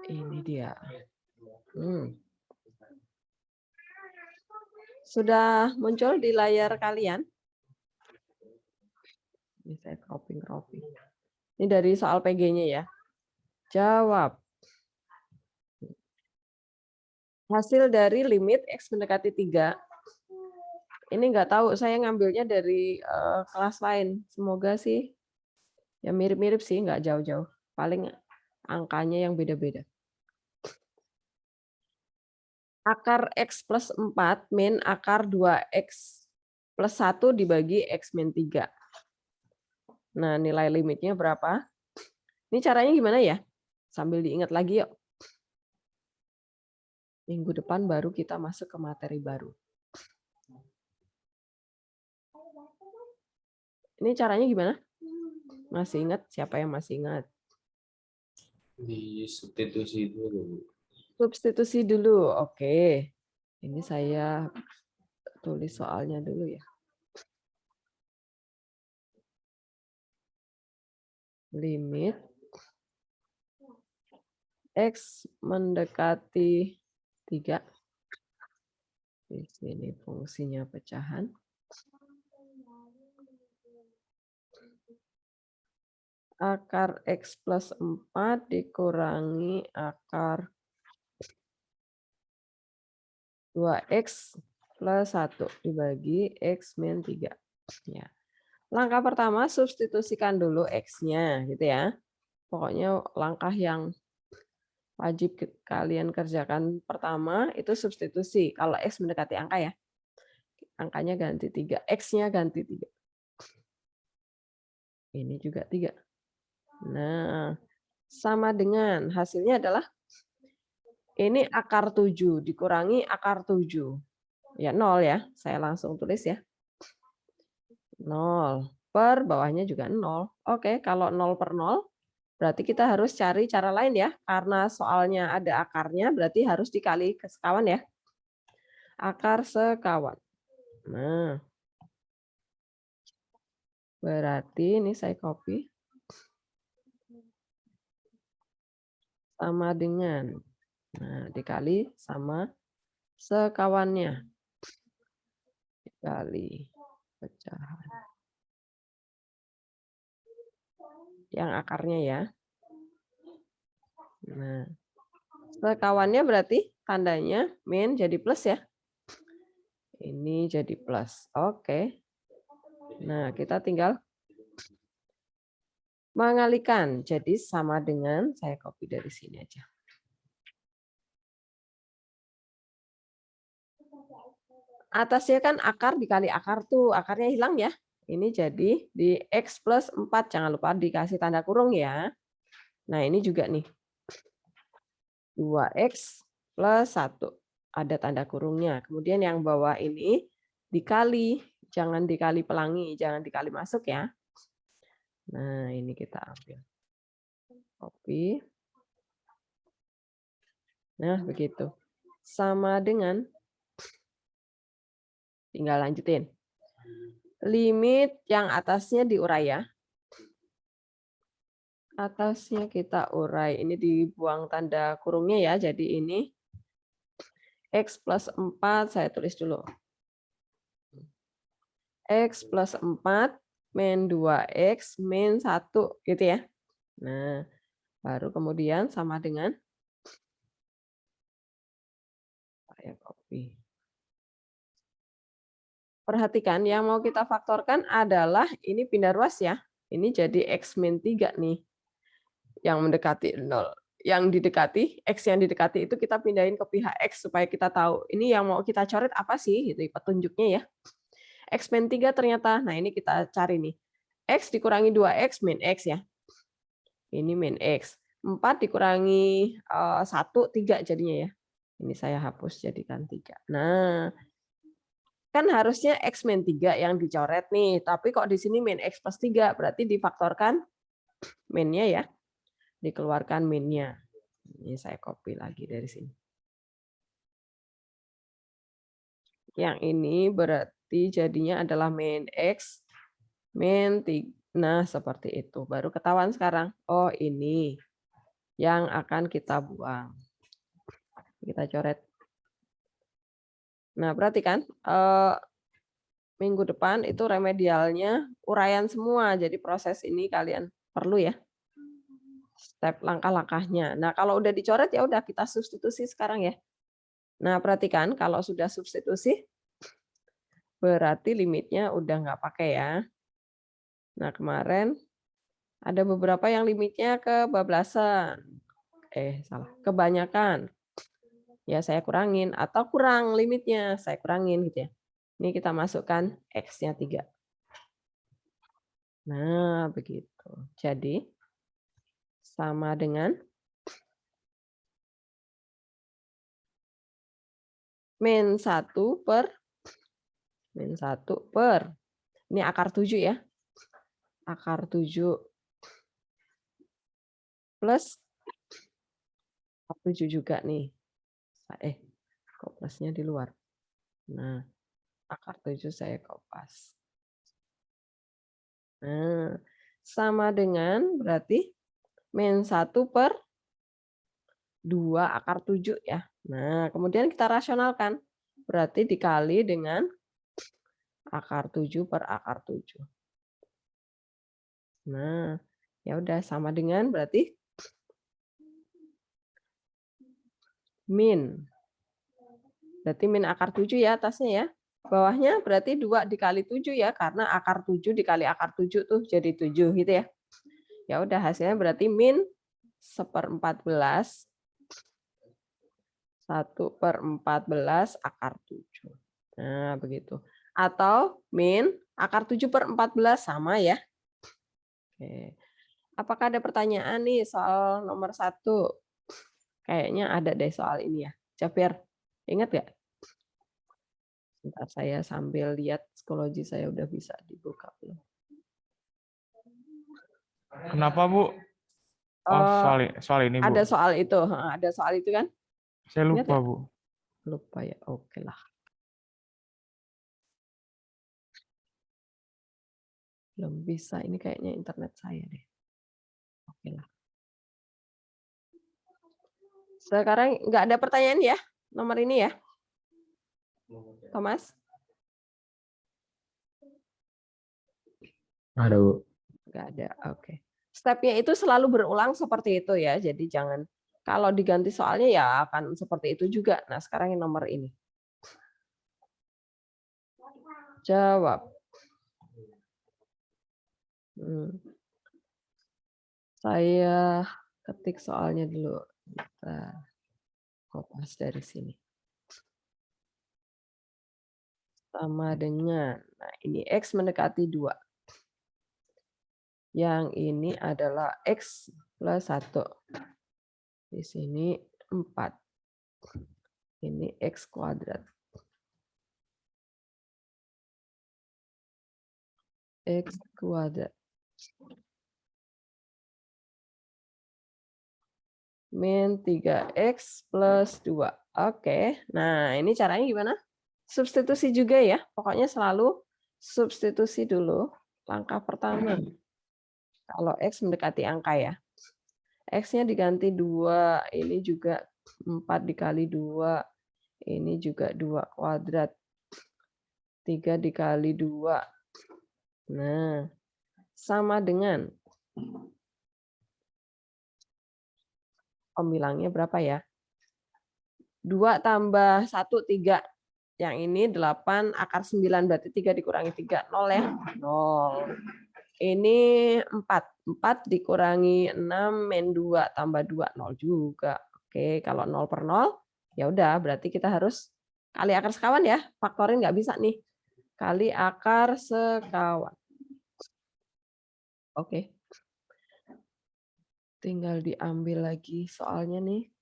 Ini dia. Sudah muncul di layar kalian? Ini saya cropping. Ini dari soal PG-nya ya. Jawab. Hasil dari limit X mendekati 3. Ini nggak tahu, saya ngambilnya dari kelas lain. Semoga sih ya mirip-mirip sih, nggak jauh-jauh. Paling angkanya yang beda-beda. Akar X plus 4 min akar 2X plus 1 dibagi X min 3. Nah, nilai limitnya berapa? Ini caranya gimana ya? Sambil diingat lagi yuk. Minggu depan baru kita masuk ke materi baru. Ini caranya gimana? Masih ingat? Siapa yang masih ingat? Di substitusi dulu. Substitusi dulu. Oke. Ini saya tulis soalnya dulu ya. Limit X mendekati 3. Di sini fungsinya pecahan. Akar X plus 4 dikurangi akar 2X plus 1 dibagi X min 3. Ya. Langkah pertama, substitusikan dulu X-nya, gitu ya. Pokoknya langkah yang wajib kalian kerjakan pertama itu substitusi. Kalau X mendekati angka ya. Angkanya ganti 3, X-nya ganti 3. Ini juga 3. Nah, sama dengan hasilnya adalah ini akar 7 dikurangi akar 7. Ya 0 ya, saya langsung tulis ya. 0 per bawahnya juga 0. Oke, kalau 0 per 0 berarti kita harus cari cara lain ya. Karena soalnya ada akarnya berarti harus dikali ke sekawan ya. Akar sekawan. Nah, berarti ini saya copy. Sama dengan. Nah, dikali sama sekawannya. Dikali pecahan. Yang akarnya ya. Nah, sekawannya berarti tandanya min jadi plus ya. Ini jadi plus. Oke. Nah, kita tinggal mengalikan. Jadi sama dengan, saya copy dari sini aja. Atasnya kan akar dikali akar tuh, akarnya hilang ya. Ini jadi di X plus 4, jangan lupa dikasih tanda kurung ya. Nah ini juga nih, 2X plus 1, ada tanda kurungnya. Kemudian yang bawah ini dikali, jangan dikali pelangi, jangan dikali masuk ya. Nah ini kita ambil. Copy. Nah begitu. Sama dengan, tinggal lanjutin. Limit yang atasnya diurai ya. Atasnya kita urai. Ini dibuang tanda kurungnya ya. Jadi ini X plus 4, saya tulis dulu. X plus 4 min 2X min 1 gitu ya. Nah, baru kemudian sama dengan, saya copy. Perhatikan yang mau kita faktorkan adalah ini pindah ruas ya. Ini jadi X min 3 nih. Yang mendekati 0. Yang didekati, X yang didekati itu kita pindahin ke pihak X supaya kita tahu ini yang mau kita coret apa sih, gitu petunjuknya ya. X min 3 ternyata, nah ini kita cari nih. X dikurangi 2X min X ya. Ini min X. 4 dikurangi 1, 3 jadinya ya. Ini saya hapus jadikan 3. Nah, kan harusnya X min 3 yang dicoret nih, tapi kok di sini min X plus 3, berarti difaktorkan minnya ya. Dikeluarkan minnya. Ini saya copy lagi dari sini. Yang ini berarti jadinya adalah min X min 3. Nah, seperti itu. Baru ketahuan sekarang. Oh, ini. yang akan kita buang. Kita coret. Nah, perhatikan minggu depan itu remedialnya uraian semua. Jadi proses ini kalian perlu ya. Step langkah-langkahnya. Nah, kalau udah dicoret ya udah kita substitusi sekarang ya. Nah, perhatikan kalau sudah substitusi berarti limitnya udah nggak pakai ya. Nah, kemarin ada beberapa yang limitnya kebablasan. Salah. Kebanyakan. Ya, saya kurangin atau kurang limitnya, saya kurangin gitu ya. Ini kita masukkan X-nya 3. Nah, begitu. Jadi sama dengan min 1 per ini akar 7 ya. Akar 7 plus akar 7 juga nih. Kok plusnya di luar. Nah, akar 7 saya kopas. Nah, sama dengan berarti min 1 per 2 akar 7 ya. Nah, kemudian kita rasionalkan. Berarti dikali dengan akar 7 per akar 7. Nah, ya udah sama dengan berarti min. Berarti min akar 7 ya atasnya ya. Bawahnya berarti 2 dikali 7 ya, karena akar 7 dikali akar 7 tuh jadi 7 gitu ya. Ya udah hasilnya berarti min 1/14 1/14 akar 7. Nah, begitu. Atau min akar 7/14 sama ya. Oke. Apakah ada pertanyaan nih soal nomor 1? Kayaknya ada deh soal ini ya. Jafir, ingat nggak? Bentar saya sambil lihat psikologi saya udah bisa dibuka belum. Kenapa, Bu? Oh, soal ini, Bu. Ada soal itu kan? Saya Ingat lupa, nggak? Bu. Lupa ya, oke lah. Belum bisa, ini kayaknya internet saya deh. Oke lah. Sekarang nggak ada pertanyaan ya? Nomor ini ya? Thomas? Ada, Bu. Nggak ada, oke. Stepnya itu selalu berulang seperti itu ya, jadi jangan, kalau diganti soalnya ya akan seperti itu juga. Nah, sekarang yang nomor ini. Jawab. Saya ketik soalnya dulu. Kita kopas dari sini. Sama dengan, nah ini X mendekati 2. Yang ini adalah X plus 1. Di sini 4. Ini X kuadrat. X kuadrat. Min 3X plus 2. Oke, nah ini caranya gimana? Substitusi juga ya, pokoknya selalu substitusi dulu. Langkah pertama, kalau X mendekati angka ya. X-nya diganti 2, ini juga 4 dikali 2, ini juga 2 kuadrat. 3 dikali 2. Nah, sama dengan, bilangnya berapa ya? 2 tambah 1, 3. Yang ini 8 akar 9, berarti 3 dikurangi 3, 0 ya? 0. Ini 4. 4 dikurangi 6 min 2 tambah 2, 0 juga. Oke, kalau 0 per 0, ya udah berarti kita harus kali akar sekawan ya. Faktorin nggak bisa nih. Kali akar sekawan. Oke. Tinggal diambil lagi soalnya nih.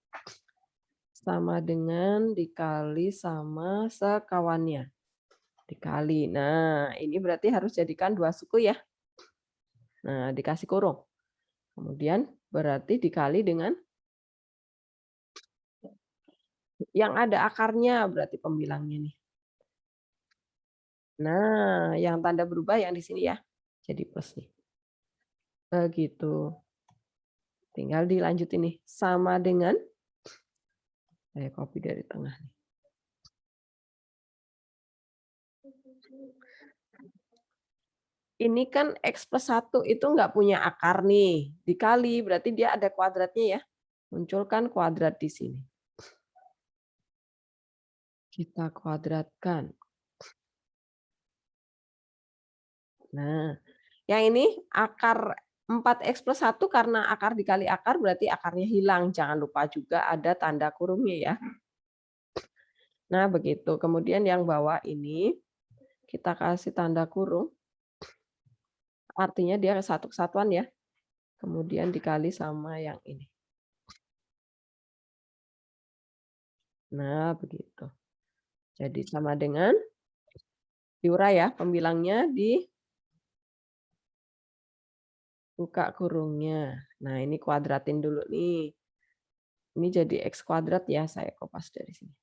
Sama dengan dikali sama sekawannya. Dikali. Nah, ini berarti harus jadikan 2 suku ya. Nah, dikasih kurung. Kemudian berarti dikali dengan yang ada akarnya, berarti pembilangnya nih. Nah, yang tanda berubah yang di sini ya. Jadi plus nih. Begitu. Tinggal dilanjutin nih. Sama dengan, saya copy dari tengah nih. Ini kan X plus 1 itu nggak punya akar nih. Dikali, berarti dia ada kuadratnya ya. Munculkan kuadrat di sini. Kita kuadratkan. Nah, yang ini akar 4X plus 1 karena akar dikali akar berarti akarnya hilang. Jangan lupa juga ada tanda kurungnya ya. Nah, begitu. Kemudian yang bawah ini kita kasih tanda kurung. Artinya dia satu kesatuan ya. Kemudian dikali sama yang ini. Nah, begitu. Jadi sama dengan diurai ya, pembilangnya buka kurungnya. Nah, ini kuadratin dulu nih. Ini jadi X kuadrat ya, saya kopas dari sini.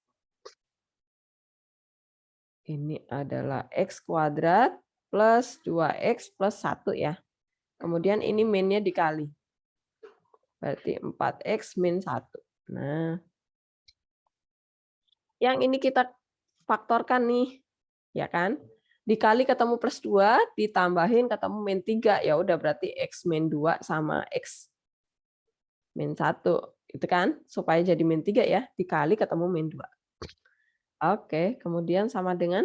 Ini adalah X kuadrat plus 2X plus 1 ya. Kemudian ini min-nya dikali. Berarti 4X min 1. Nah, yang ini kita faktorkan nih. Ya kan? Dikali ketemu plus 2, ditambahin ketemu min 3. Ya udah berarti X min 2 sama X min 1. Itu kan? Supaya jadi min 3 ya. Dikali ketemu min 2. Oke, kemudian sama dengan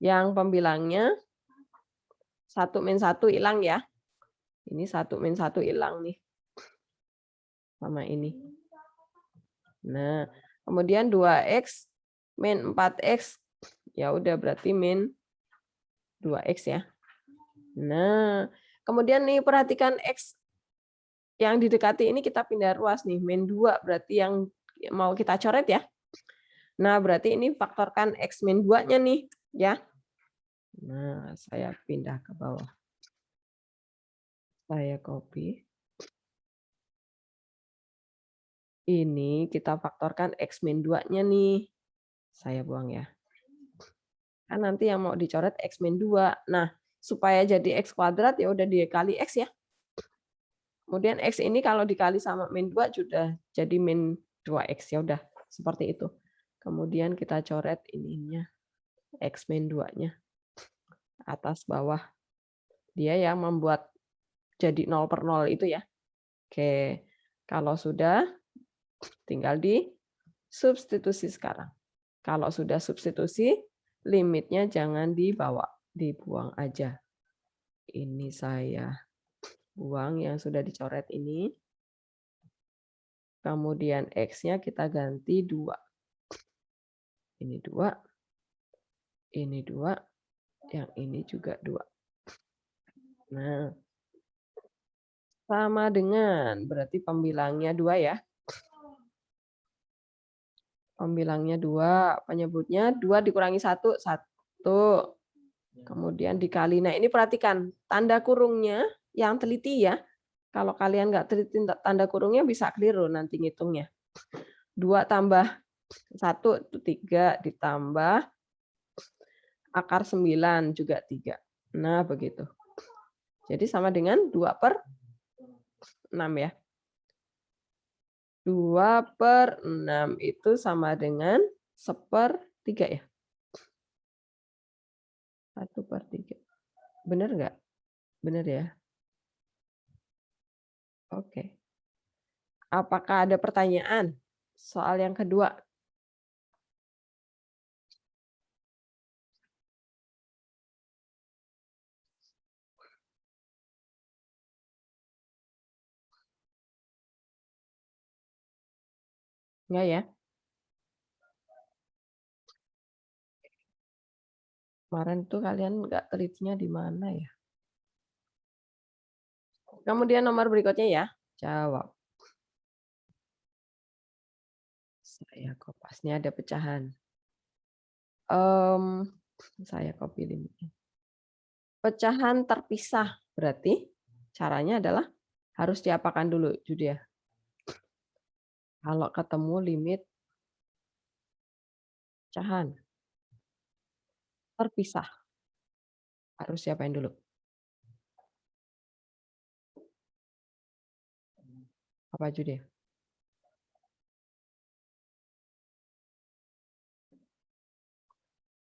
yang pembilangnya 1 min 1 hilang ya. Ini 1 min 1 hilang nih. Sama ini. Nah, kemudian 2X min 4X. Ya udah berarti min 2X ya. Nah, kemudian nih perhatikan X yang didekati ini kita pindah ruas nih. Min 2 berarti yang mau kita coret ya. Nah, berarti ini faktorkan X min 2-nya nih. Ya. Nah, saya pindah ke bawah. Saya copy. Ini kita faktorkan X min 2-nya nih. Saya buang ya. Kan nanti yang mau dicoret X min 2. Nah, supaya jadi X kuadrat ya udah dikali X ya. Kemudian X ini kalau dikali sama min 2 sudah jadi min 2X. Ya udah, seperti itu. Kemudian kita coret ininya. X min 2-nya. Atas bawah. Dia yang membuat jadi 0 per 0 itu ya. Oke, kalau sudah tinggal di substitusi sekarang. Kalau sudah substitusi, limitnya jangan dibawa, dibuang aja. Ini saya buang yang sudah dicoret ini. Kemudian X-nya kita ganti 2. Ini 2. Ini 2. Yang ini juga 2. Nah, sama dengan, berarti pembilangnya 2 ya. Pembilangnya 2, penyebutnya 2 dikurangi 1, 1. Kemudian dikali. Nah, ini perhatikan, tanda kurungnya yang teliti ya. Kalau kalian nggak teliti tanda kurungnya bisa keliru nanti ngitungnya. 2 tambah 1 itu 3, ditambah akar 9 juga 3. Nah, begitu. Jadi sama dengan 2 per 6 ya. 2 per 6 itu sama dengan 1/3 ya. 1/3. Benar nggak? Benar ya. Oke. Apakah ada pertanyaan soal yang kedua? Enggak ya? Kemarin tuh kalian nggak telitinya di mana ya? Kemudian nomor berikutnya ya, jawab. Saya kopas, ini ada pecahan. Saya copy limitnya. Pecahan terpisah, berarti caranya adalah harus diapakan dulu, Judia? Kalau ketemu limit pecahan terpisah, harus siapain dulu? Apa Jude?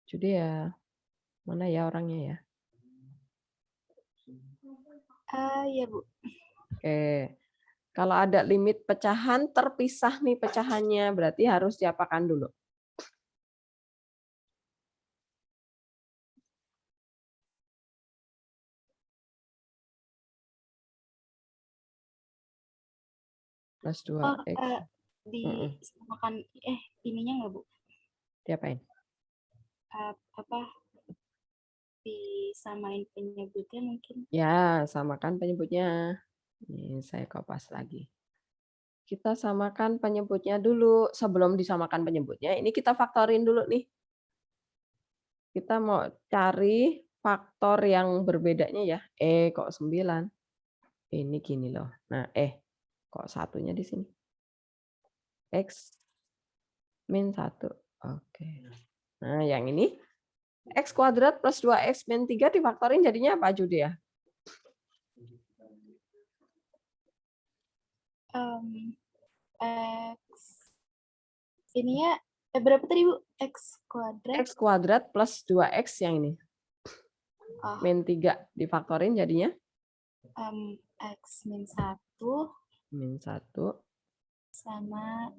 Jude ya. Mana ya orangnya ya? Ya Bu. Oke. Kalau ada limit pecahan terpisah nih pecahannya, berarti harus diapakan dulu? Plus 2x. Disamakan ininya nggak Bu? Diapain? Apa? Disamain penyebutnya mungkin. Ya, samakan penyebutnya. Ini saya kopas lagi. Kita samakan penyebutnya dulu. Sebelum disamakan penyebutnya, ini kita faktorin dulu nih. Kita mau cari faktor yang berbedanya ya. Kok 9? Ini gini loh. Nah, kok satunya di sini? X min 1. Oke. Nah, yang ini X kuadrat plus 2X min 3 difaktorin jadinya apa Jude ya? X ini ya berapa tadi Bu? X kuadrat. X kuadrat plus 2X yang ini. Min 3 difaktorin jadinya? X min 1. Min 1. Sama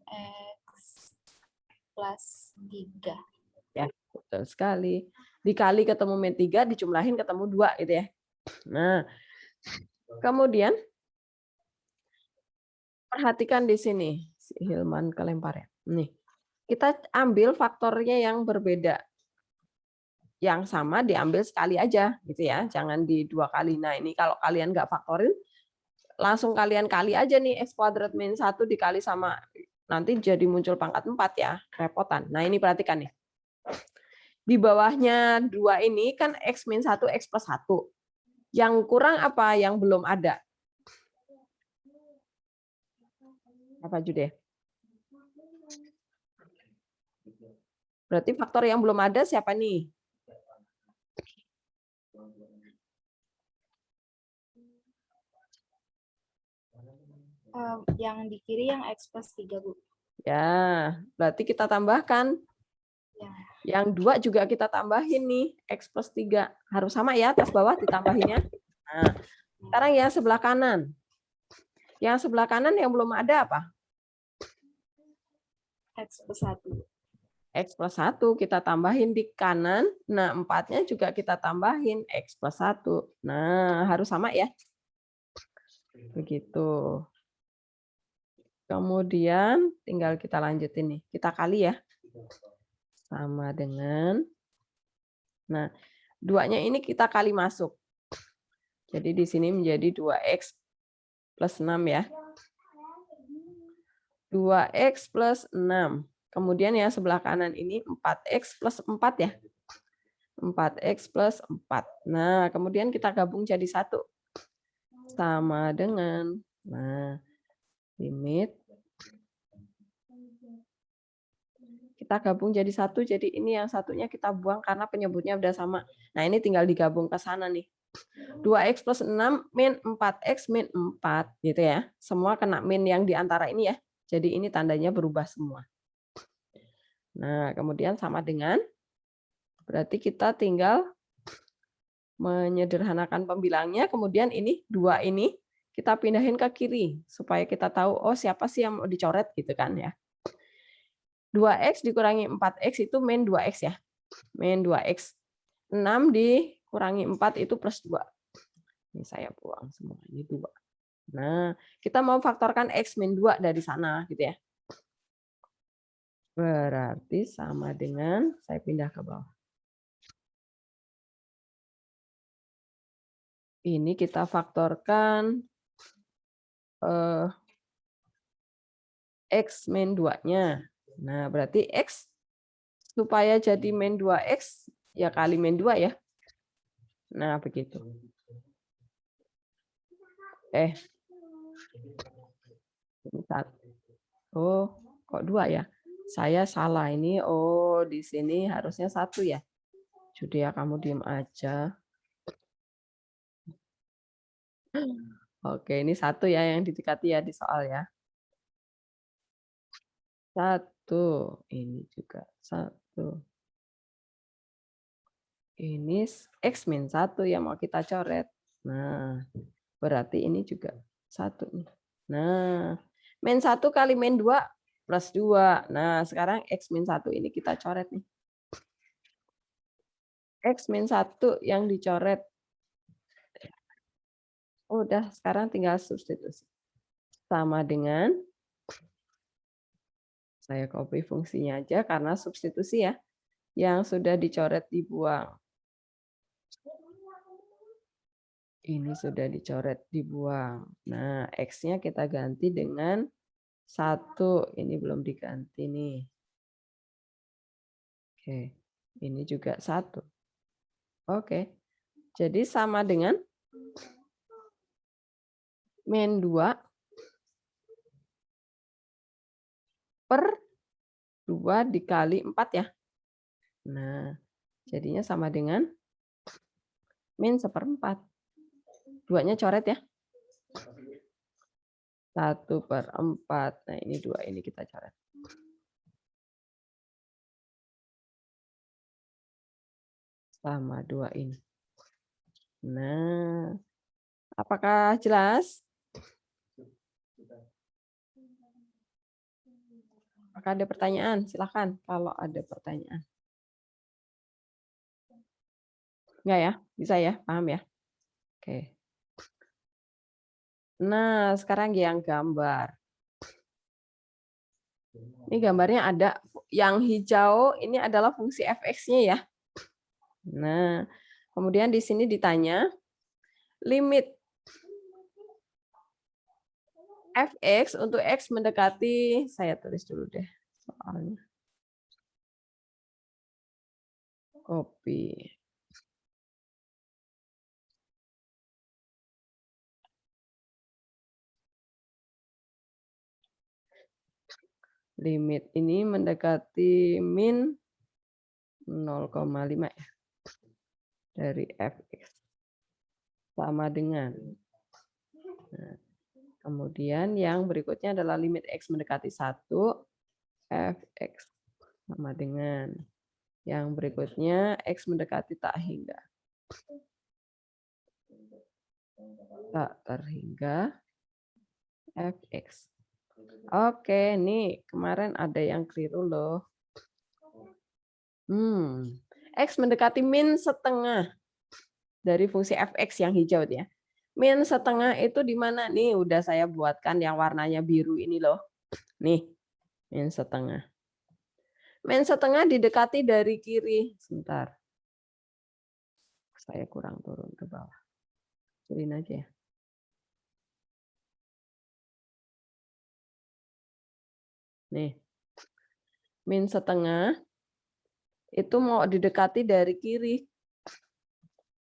X plus 3. Ya, betul sekali. Dikali ketemu min 3, dijumlahin ketemu 2 gitu ya. Nah, kemudian perhatikan di sini. Si Hilman kelempar ya. Nih, kita ambil faktornya yang berbeda. Yang sama diambil sekali aja gitu ya. Jangan di 2 kali. Nah, ini kalau kalian nggak faktorin, langsung kalian kali aja nih X kuadrat min 1 dikali sama, nanti jadi muncul pangkat 4 ya. Repotan. Nah, ini perhatikan nih. Di bawahnya 2 ini kan X min 1, X plus 1. Yang kurang apa? Yang belum ada. Apa Jude? Berarti faktor yang belum ada siapa nih? Yang di kiri yang X plus 3 Bu. Ya, berarti kita tambahkan. Ya. Yang 2 juga kita tambahin nih, X plus 3. Harus sama ya, atas bawah ditambahinnya. Nah, sekarang yang sebelah kanan. Yang sebelah kanan yang belum ada apa? X plus 1. X plus 1 kita tambahin di kanan. Nah, 4-nya juga kita tambahin X plus 1. Nah, harus sama ya. Begitu. Kemudian tinggal kita lanjutin nih. Kita kali ya. Sama dengan, nah, 2-nya ini kita kali masuk. Jadi di sini menjadi 2X plus 6 ya. 2X plus 6. Kemudian yang sebelah kanan ini 4X plus 4 ya. 4X plus 4. Nah, kemudian kita gabung jadi 1. Sama dengan, nah, limit. Kita gabung jadi 1, jadi ini yang satunya kita buang karena penyebutnya udah sama. Nah, ini tinggal digabung ke sana nih. 2X plus 6 min 4X min 4 gitu ya. Semua kena min yang di antara ini ya. Jadi ini tandanya berubah semua. Nah, kemudian sama dengan, berarti kita tinggal menyederhanakan pembilangnya, kemudian ini 2 ini kita pindahin ke kiri supaya kita tahu oh siapa sih yang mau dicoret gitu kan ya. 2X dikurangi 4X itu min 2X ya. Min 2X. 6 dikurangi 4 itu plus 2. Ini saya buang semua, ini 2. Nah, kita mau faktorkan X min 2 dari sana gitu ya. Berarti sama dengan, saya pindah ke bawah. Ini kita faktorkan X min 2-nya. Nah, berarti X supaya jadi min 2X, ya kali min 2 ya. Nah, begitu. Oh, kok 2 ya? Saya salah ini. Oh, di sini harusnya 1 ya. Judia, kamu diem aja. Oke, ini 1 ya yang didekati ya di soal ya. 1, ini juga 1. Ini X-1 yang mau kita coret. Nah, berarti ini juga 1 nih. Nah, -1 kali -2 plus 2. Nah, sekarang X-1 ini kita coret nih. X-1 yang dicoret. Udah, sekarang tinggal substitusi. Sama dengan, saya copy fungsinya aja karena substitusi ya. Yang sudah dicoret dibuang. Ini sudah dicoret dibuang. Nah, X-nya kita ganti dengan 1. Ini belum diganti nih. Oke, ini juga 1. Oke, jadi sama dengan -2 per 2 dikali 4 ya. Nah, jadinya sama dengan -1/4. 2-nya coret ya. 1/4. Nah, ini 2 ini kita coret. Sama 2 ini. Nah, apakah jelas? Apakah ada pertanyaan? Silakan kalau ada pertanyaan. Enggak ya? Bisa ya? Paham ya? Oke. Nah, sekarang yang gambar. Ini gambarnya ada yang hijau ini adalah fungsi fx-nya ya. Nah, kemudian di sini ditanya limit fx untuk x mendekati, saya tulis dulu deh soalnya. Copy. Limit ini mendekati min 0,5 ya. Dari fx. Sama dengan. Nah, kemudian yang berikutnya adalah limit x mendekati 1, fx sama dengan. Yang berikutnya x mendekati tak hingga. Tak terhingga fx. Oke, nih kemarin ada yang keliru loh. X mendekati min setengah dari fungsi fx yang hijau ya. Min setengah itu di mana? Nih udah saya buatkan yang warnanya biru ini loh. Nih, min setengah. Min setengah didekati dari kiri. Sebentar. Saya kurang turun ke bawah. Turunin aja ya. Nih. Min setengah itu mau didekati dari kiri.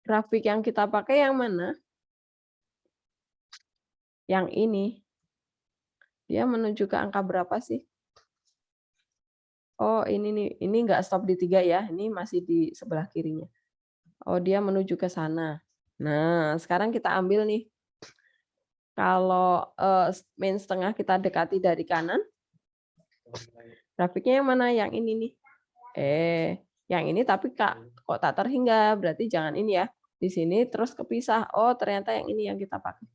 Grafik yang kita pakai yang mana? Yang ini. Dia menuju ke angka berapa sih? Oh, ini nih. Ini nggak stop di 3 ya. Ini masih di sebelah kirinya. Oh, dia menuju ke sana. Nah, sekarang kita ambil nih. Kalau min setengah kita dekati dari kanan. Grafiknya yang mana? Yang ini nih. Yang ini tapi kok tak terhingga. Berarti jangan ini ya. Di sini terus kepisah. Oh, ternyata yang ini yang kita pakai.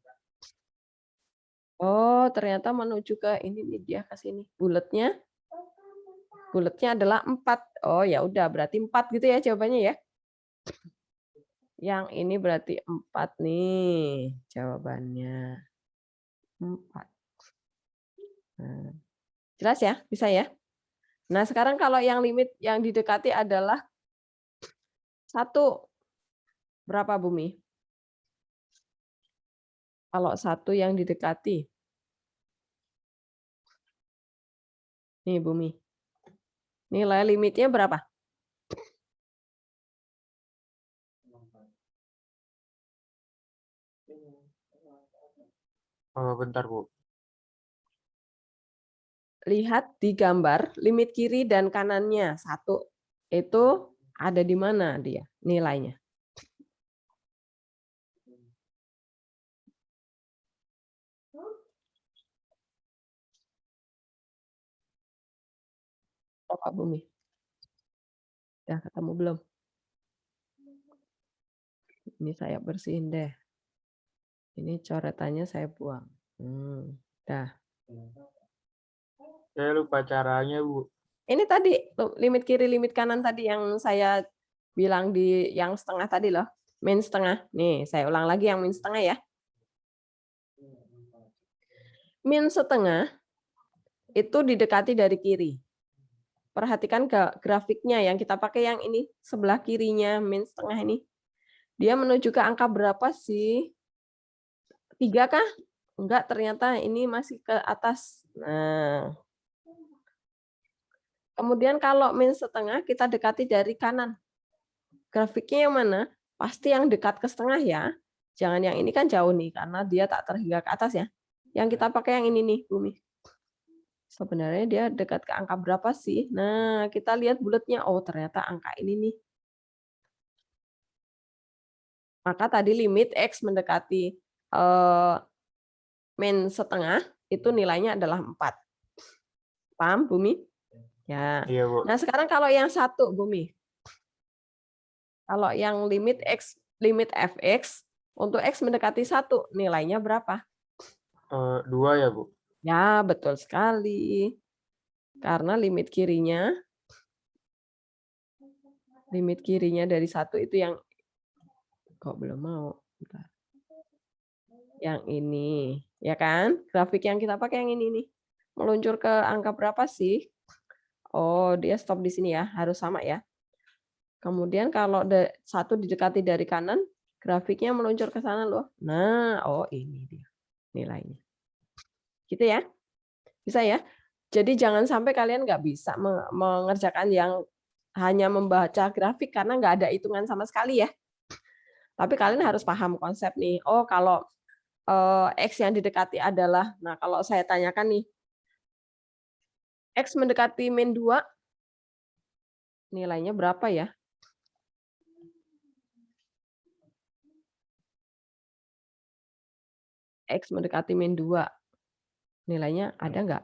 Oh, ternyata menuju ke ini nih dia ke sini. Bulatnya adalah 4. Oh, ya udah berarti 4 gitu ya jawabannya ya. Yang ini berarti 4 nih jawabannya. 4. Nah, jelas ya? Bisa ya? Nah, sekarang kalau yang limit yang didekati adalah 1. Berapa, Bumi? Kalau 1 yang didekati. Nih, Bumi. Nilai limitnya berapa? Bentar, Bu. Lihat di gambar, limit kiri dan kanannya 1. Itu ada di mana dia nilainya? Kak Bumi? Udah ketemu belum? Ini saya bersihin deh. Ini coretannya saya buang. Dah. Saya lupa caranya, Bu. Ini tadi limit kiri, limit kanan tadi yang saya bilang di yang setengah tadi loh. Min setengah. Nih, saya ulang lagi yang min setengah ya. Min setengah itu didekati dari kiri. Perhatikan grafiknya yang kita pakai yang ini, sebelah kirinya min setengah ini. Dia menuju ke angka berapa sih? 3 kah? Enggak, ternyata ini masih ke atas. Nah, kemudian kalau min setengah kita dekati dari kanan. Grafiknya yang mana? Pasti yang dekat ke setengah ya. Jangan yang ini kan jauh nih, karena dia tak terhingga ke atas ya. Yang kita pakai yang ini nih, Bumi. Sebenarnya dia dekat ke angka berapa sih? Nah, kita lihat bulatnya. Oh, ternyata angka ini nih. Maka tadi limit X mendekati min setengah, itu nilainya adalah 4. Paham, Bumi? Ya. Iya, Bu. Nah, sekarang kalau yang satu, Bumi. Kalau yang limit X, limit fx, untuk X mendekati 1, nilainya berapa? 2 ya, Bu? Ya, betul sekali. Karena limit kirinya dari 1 itu yang kok belum mau. Bentar. Yang ini, ya kan? Grafik yang kita pakai yang ini nih. Meluncur ke angka berapa sih? Oh, dia stop di sini ya, harus sama ya. Kemudian kalau 1 didekati dari kanan, grafiknya meluncur ke sana loh. Nah, oh ini dia nilainya. Gitu ya. Bisa ya? Jadi jangan sampai kalian nggak bisa mengerjakan yang hanya membaca grafik karena nggak ada hitungan sama sekali ya. Tapi kalian harus paham konsep nih. Oh, kalau X yang didekati adalah, nah kalau saya tanyakan nih, X mendekati min 2, nilainya berapa ya? X mendekati min 2, nilainya ada nggak?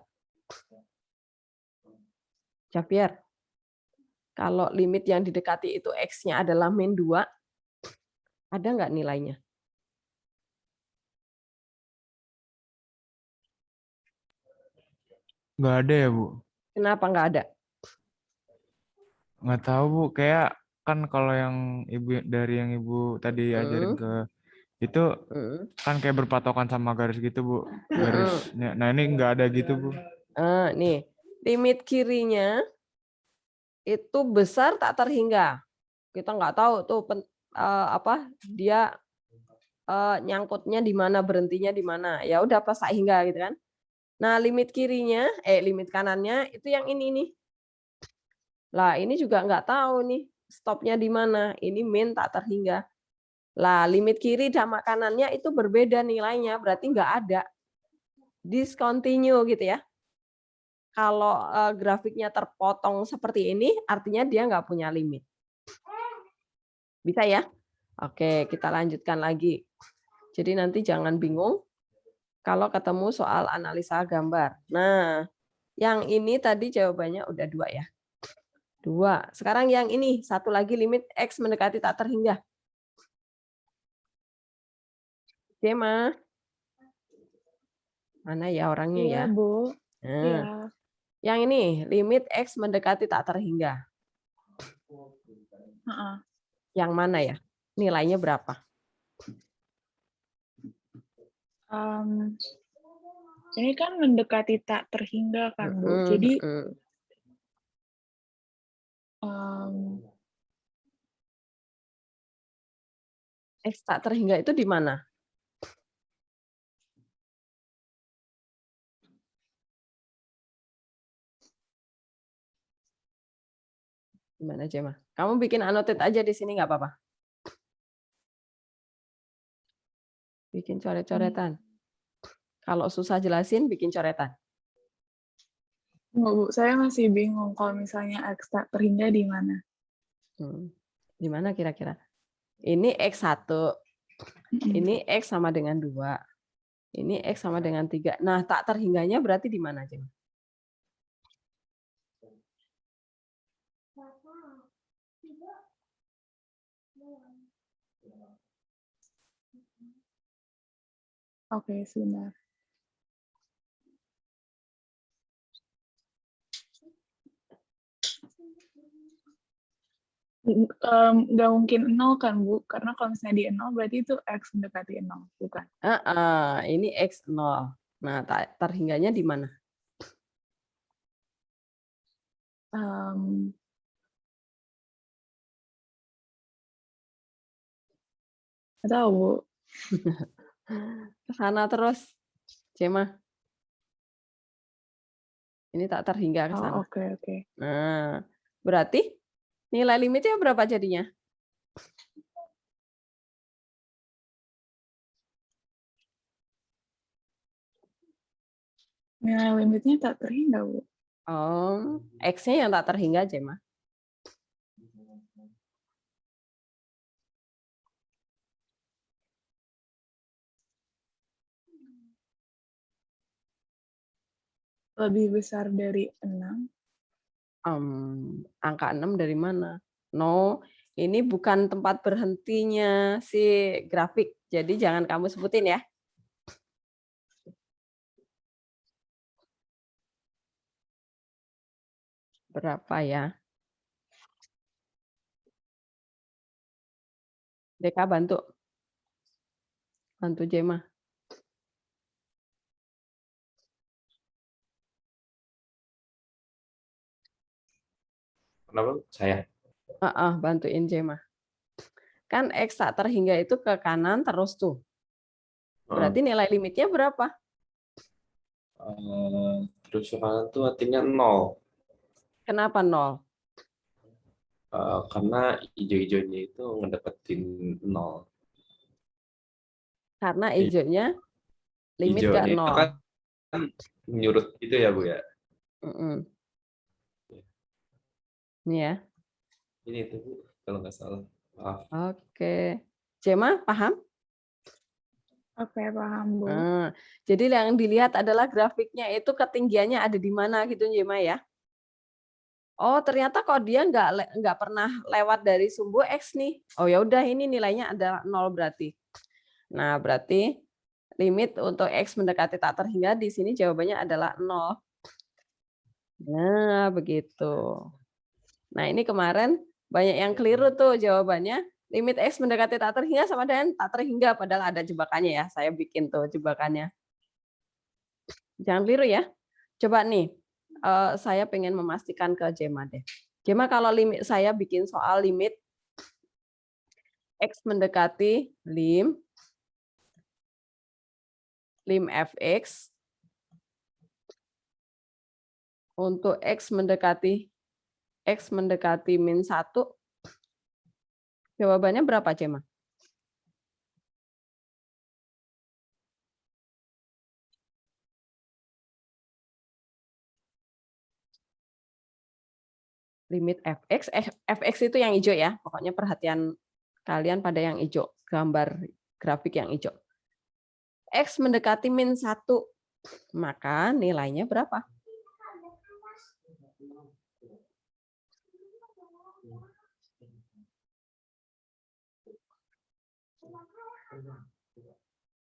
Javier, kalau limit yang didekati itu X-nya adalah min 2, ada nggak nilainya? Nggak ada ya, Bu? Kenapa nggak ada? Nggak tahu, Bu. Kayak kan kalau yang yang Ibu tadi ajarin ke itu kan kayak berpatokan sama garis gitu, Bu. Garisnya. Nah, ini nggak ada gitu, Bu. Nih, limit kirinya itu besar tak terhingga. Kita nggak tahu tuh dia nyangkutnya di mana, berhentinya di mana. Ya udah pas tak hingga gitu kan. Nah, limit kirinya, limit kanannya itu yang ini nih. Lah, ini juga nggak tahu nih stopnya di mana. Ini min tak terhingga. Lah, limit kiri sama kanannya itu berbeda nilainya, berarti nggak ada. Discontinue gitu ya. Kalau grafiknya terpotong seperti ini, artinya dia nggak punya limit. Bisa ya? Oke, kita lanjutkan lagi. Jadi nanti jangan bingung kalau ketemu soal analisa gambar. Nah, yang ini tadi jawabannya udah 2 ya. 2. Sekarang yang ini, satu lagi limit X mendekati tak terhingga. Jema. Mana ya orangnya ya? Iya, Bu. Nah, Iya. yang ini, limit X mendekati tak terhingga. Yang mana ya? Nilainya berapa? Ini kan mendekati tak terhingga kan, Bu. Jadi X tak terhingga itu di mana? Gimana, Jema? Kamu bikin annotate aja di sini nggak apa-apa. Bikin coret-coretan. Kalau susah jelasin, bikin coretan. Nggak, Bu, saya masih bingung kalau misalnya X tak terhingga di mana. Di mana kira-kira? Ini X1. Ini X sama dengan 2. Ini X sama dengan 3. Nah, tak terhingganya berarti di mana, Jema? Oke, sebentar. Nggak mungkin 0 kan, Bu? Karena kalau misalnya di 0 berarti itu X mendekati 0, bukan? Ini X0. Nah, terhingganya di mana? Nggak tahu, Bu. Ke sana terus, Cema. Ini tak terhingga ke sana. Oh, oke. Nah, berarti nilai limitnya berapa jadinya? Nilai limitnya tak terhingga, Bu. Oh, X-nya yang tak terhingga, Cema. Lebih besar dari 6. Angka 6 dari mana? No, ini bukan tempat berhentinya si grafik. Jadi jangan kamu sebutin ya. Berapa ya? Deka bantu. Bantu Jema. Kenapa? Saya. Bantuin Jema. Kan X tak terhingga itu ke kanan terus tuh. Berarti nilai limitnya berapa? Terus kanan tuh artinya 0. Kenapa 0? Karena hijau-hijaunya itu ngedeketin 0. Karena hijaunya limit ke Hijaunya itu 0. kan menyurut itu ya, Bu ya. Ini ya. Ini itu, Bu, kalau nggak salah. Maaf. Oke. Jema, paham? Oke, paham, Bu. Jadi yang dilihat adalah grafiknya itu ketinggiannya ada di mana gitu, Jema ya. Oh, ternyata kok dia nggak pernah lewat dari sumbu X nih. Oh ya udah, ini nilainya ada 0 berarti. Nah, berarti limit untuk X mendekati tak terhingga di sini jawabannya adalah 0. Nah, begitu. Nah, ini kemarin banyak yang keliru tuh jawabannya. Limit X mendekati tak terhingga sama dengan tak terhingga, padahal ada jebakannya ya. Saya bikin tuh jebakannya. Jangan keliru ya. Coba nih, saya pengen memastikan ke Jema deh. Jema, kalau limit saya bikin soal limit X mendekati lim fx untuk X mendekati min 1, jawabannya berapa, Jema? Limit fx itu yang hijau ya. Pokoknya perhatian kalian pada yang hijau, gambar grafik yang hijau. X mendekati min 1, maka nilainya berapa?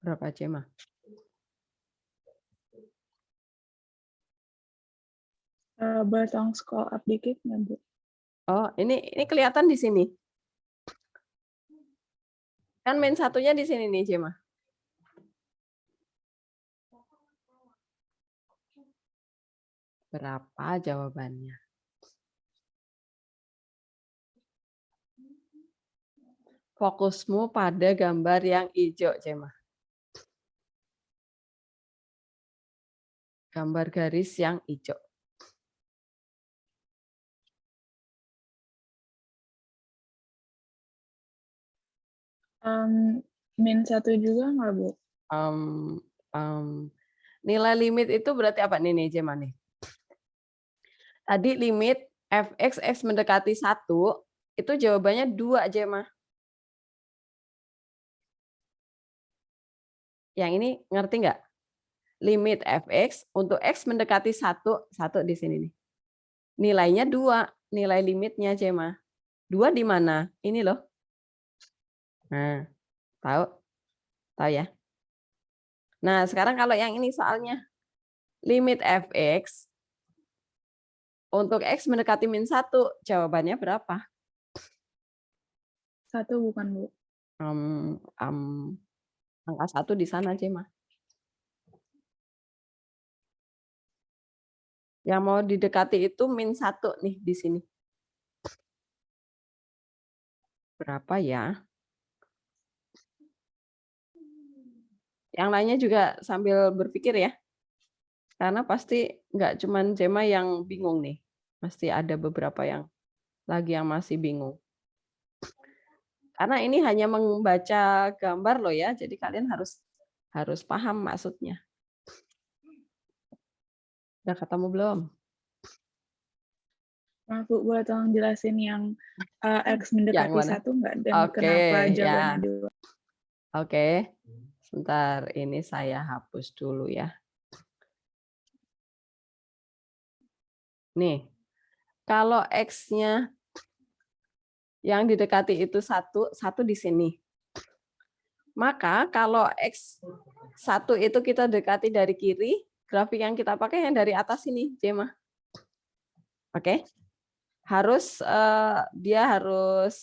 Berapa, Jema? Boleh tolong scroll up dikit nggak, Bu? Oh, ini kelihatan di sini. Kan min 1-nya di sini nih, Jema. Berapa jawabannya? Fokusmu pada gambar yang hijau, Jema. Gambar garis yang hijau. Min 1 juga nggak, Bu? Nilai limit itu berarti apa nih, Jema nih? Tadi limit fx x mendekati 1, itu jawabannya 2, Jema. Yang ini ngerti nggak? Limit fx untuk x mendekati 1 di sini nih. Nilainya 2, nilai limitnya, Jema. 2 di mana? Ini loh. Nah, tahu? Tahu ya? Nah, sekarang kalau yang ini soalnya limit fx untuk x mendekati min 1, jawabannya berapa? 1 bukan, Bu? Angka 1 di sana, Cema. Yang mau didekati itu min 1 nih di sini. Berapa ya? Yang lainnya juga sambil berpikir ya. Karena pasti nggak cuman Cema yang bingung nih. Pasti ada beberapa yang lagi yang masih bingung. Karena ini hanya membaca gambar loh ya, jadi kalian harus paham maksudnya. Udah ketemu belum? Maaf, Bu, boleh tolong jelasin yang X mendekati mana? 1 nggak? Dan Oke, kenapa ya. jawabannya 2? Oke, sebentar ini saya hapus dulu ya. Nih, kalau X-nya yang didekati itu 1 di sini. Maka kalau X1 itu kita dekati dari kiri, grafik yang kita pakai yang dari atas ini, Cema. Oke. Dia harus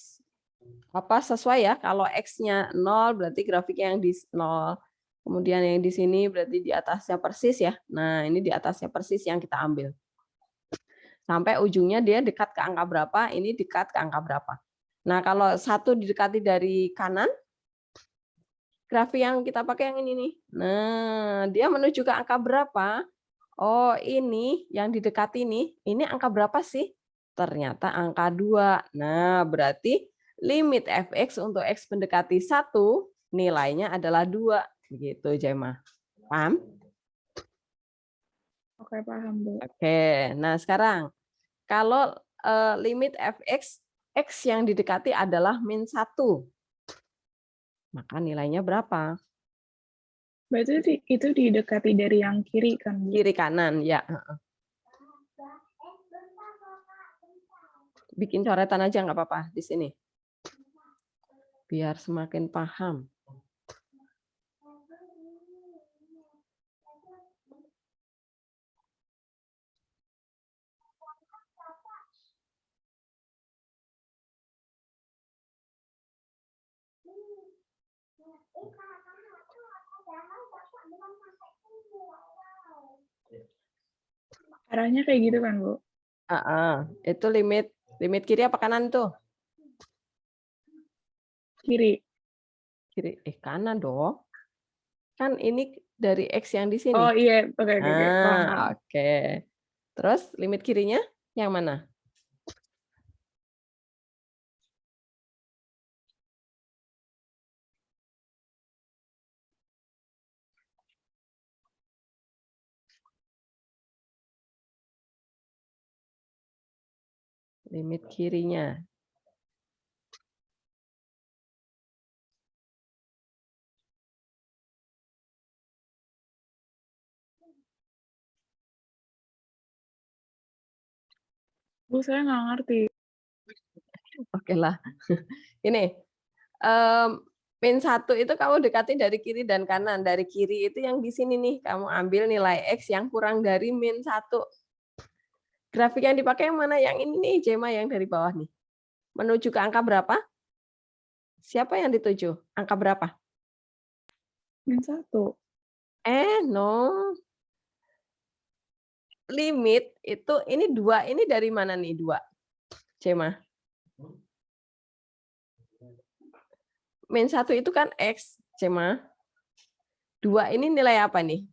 sesuai ya. Kalau X-nya 0 berarti grafiknya yang di 0. Kemudian yang di sini berarti di atasnya persis ya. Nah, ini di atasnya persis yang kita ambil. Sampai ujungnya dia dekat ke angka berapa, ini dekat ke angka berapa. Nah, kalau 1 didekati dari kanan, grafik yang kita pakai yang ini nih. Nah, dia menuju ke angka berapa? Oh, ini yang didekati nih, ini angka berapa sih? Ternyata angka 2. Nah, berarti limit fx untuk x mendekati 1 nilainya adalah 2. Begitu, Jema. Paham? Oke, paham, Bu. Oke, nah sekarang kalau limit fx, x yang didekati adalah min 1. Maka nilainya berapa? Berarti itu didekati dari yang kiri kan, Bu? Kiri kanan, ya. Bikin coretan aja nggak apa-apa di sini. Biar semakin paham. Arahnya kayak gitu kan, Bu? Itu limit kiri apa kanan tuh? Kiri. Kiri, kanan dong. Kan ini dari X yang di sini. Oh iya, oke. Paham. Oke. Terus limit kirinya yang mana? Limit kirinya. Bu, saya nggak ngerti. Oke lah. Ini, min 1 itu kamu dekati dari kiri dan kanan. Dari kiri itu yang di sini nih, kamu ambil nilai X yang kurang dari min 1. Grafik yang dipakai yang mana? Yang ini nih, Jema, yang dari bawah nih. Menuju ke angka berapa? Siapa yang dituju? Angka berapa? Min 1. No. Limit itu, ini 2, ini dari mana nih 2? Cema. Min 1 itu kan X, Cema. 2 ini nilai apa nih?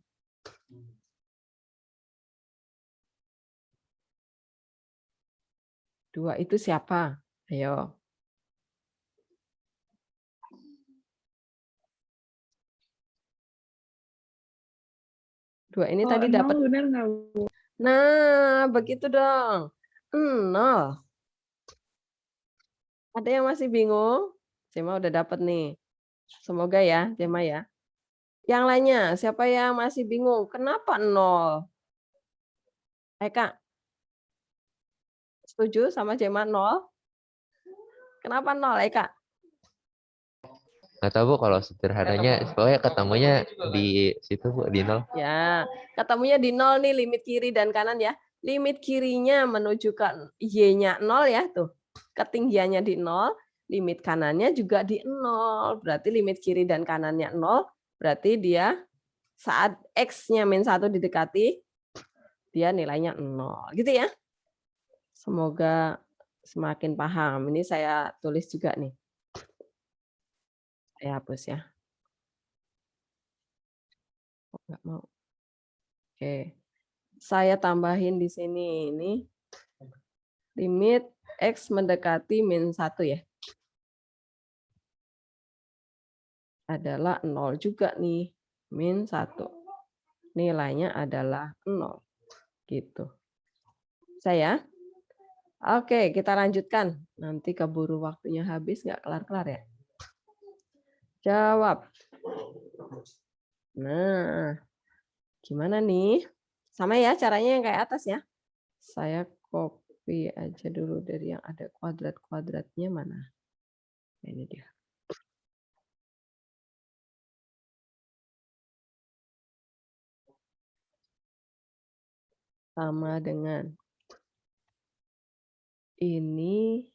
Dua itu siapa? Ayo. Dua ini tadi dapat. Benar nggak, Bu? Nah, begitu dong. 0. Ada yang masih bingung? Cema udah dapat nih. Semoga ya, Cema ya. Yang lainnya, siapa yang masih bingung? Kenapa 0? Kak. Setuju sama Cema 0? Kenapa 0, Eka? Nggak tahu Bu kalau sederhananya, pokoknya ketemunya di situ Bu, di 0. Ya, ketemunya di 0 nih limit kiri dan kanan ya. Limit kirinya menuju ke Y-nya 0 ya tuh. Ketinggiannya di 0, limit kanannya juga di 0. Berarti limit kiri dan kanannya 0, berarti dia saat X-nya min 1 didekati, dia nilainya 0. Gitu ya. Semoga semakin paham. Ini saya tulis juga nih. Saya hapus ya. Oh, nggak mau. Oke. Saya tambahin di sini ini limit X mendekati min 1 ya. Adalah 0 juga nih. Min 1. Nilainya adalah 0. Gitu. Saya. Oke, kita lanjutkan. Nanti keburu waktunya habis, nggak kelar-kelar ya. Jawab. Nah, gimana nih? Sama ya caranya yang kayak atas ya. Saya copy aja dulu dari yang ada kuadrat-kuadratnya mana. Ini dia. Sama dengan ini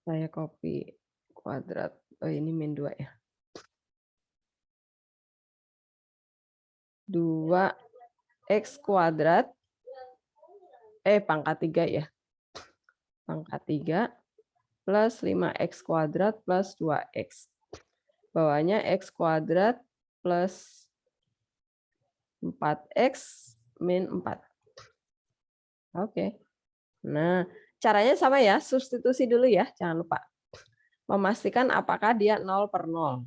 saya copy kuadrat. Oh, ini min 2 ya. 2x kuadrat pangkat 3 ya. Pangkat 3 plus 5x kuadrat plus 2x. Bawahnya x kuadrat plus 4x min 4. Oke. Nah, caranya sama ya, substitusi dulu ya, jangan lupa. Memastikan apakah dia 0 per 0.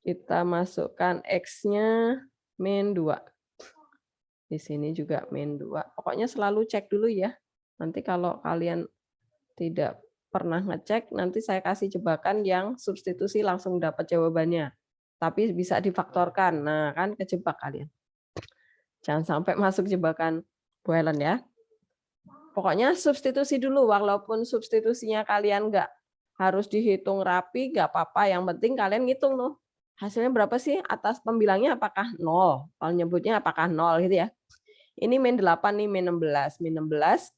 Kita masukkan X-nya min 2. Di sini juga min 2. Pokoknya selalu cek dulu ya. Nanti kalau kalian tidak pernah ngecek, nanti saya kasih jebakan yang substitusi langsung dapat jawabannya. Tapi bisa difaktorkan. Nah, kan kejebak kalian. Jangan sampai masuk jebakan Bu Helen ya. Pokoknya substitusi dulu, walaupun substitusinya kalian nggak harus dihitung rapi, nggak apa-apa. Yang penting kalian ngitung loh. Hasilnya berapa sih? Atas pembilangnya apakah 0? Kalau nyebutnya apakah 0 gitu ya. Ini min 8 nih, min 16. Min 16,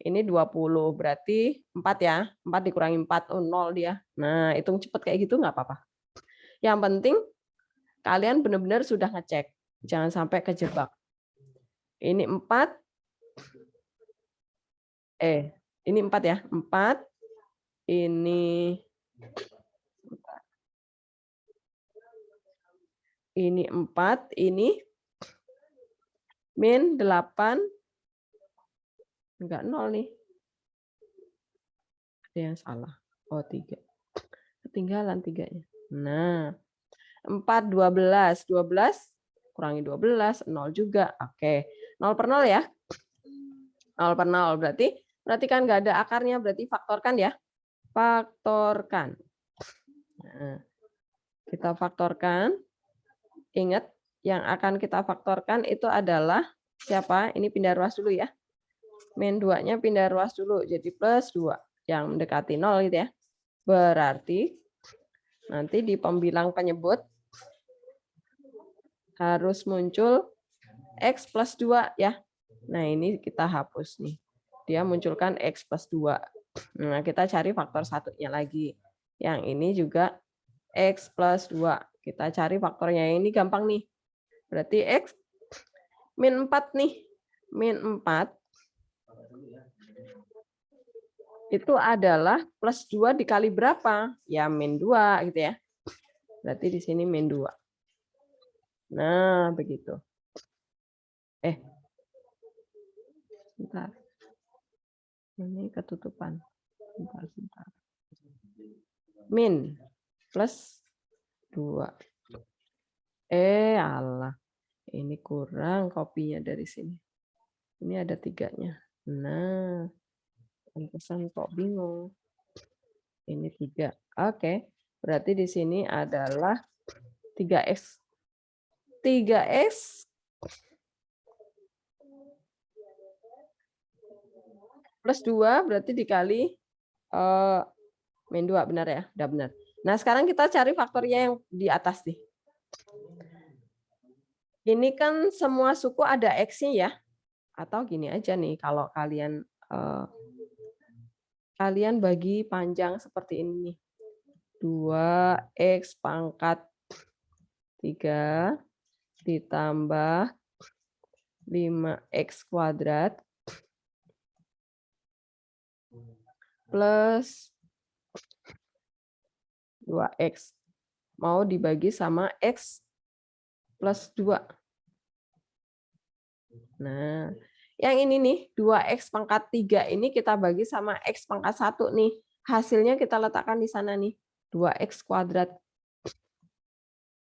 ini 20. Berarti 4 ya. 4 dikurangi 4, 0 dia. Nah, hitung cepet kayak gitu nggak apa-apa. Yang penting kalian benar-benar sudah ngecek. Jangan sampai kejebak. Ini 4. Ini 4 ya. 4. Ini 4, ini min 8, enggak 0 nih. Ada yang salah. Oh, 3. Ketinggalan 3-nya. Nah, 4, 12. 12 kurangi 12, 0 juga. Oke, 0 per 0 ya. 0 per 0, berarti kan nggak ada akarnya, berarti faktorkan ya. Faktorkan. Nah, kita faktorkan. Ingat, yang akan kita faktorkan itu adalah siapa? Ini pindah ruas dulu ya. Min 2-nya pindah ruas dulu, jadi plus 2. Yang mendekati 0 gitu ya. Berarti nanti di pembilang penyebut harus muncul X plus 2 ya. Nah, ini kita hapus nih. Dia munculkan X plus 2. Nah, kita cari faktor satunya lagi. Yang ini juga X plus 2. Kita cari faktornya. Yang ini gampang nih. Berarti X min 4 nih. Min 4 itu adalah plus 2 dikali berapa? Ya, min 2 gitu ya. Berarti di sini min 2. Nah, begitu. Bentar. Ini ketutupan. Bentar. Min plus 2. Allah. Ini kurang kopinya dari sini. Ini ada 3-nya. Nah, pantesan kok bingung. Ini 3. Oke. Berarti di sini adalah 3x. 3x plus 2 berarti dikali Min 2, benar ya? Udah benar. Nah, sekarang kita cari faktornya yang di atas nih. Ini kan semua suku ada X-nya ya. Atau gini aja nih, kalau kalian kalian bagi panjang seperti ini nih. 2X pangkat 3 ditambah 5X kuadrat plus 2X. Mau dibagi sama X plus 2. Nah, yang ini nih, 2X pangkat 3 ini kita bagi sama X pangkat 1 nih. Hasilnya kita letakkan di sana nih, 2X kuadrat.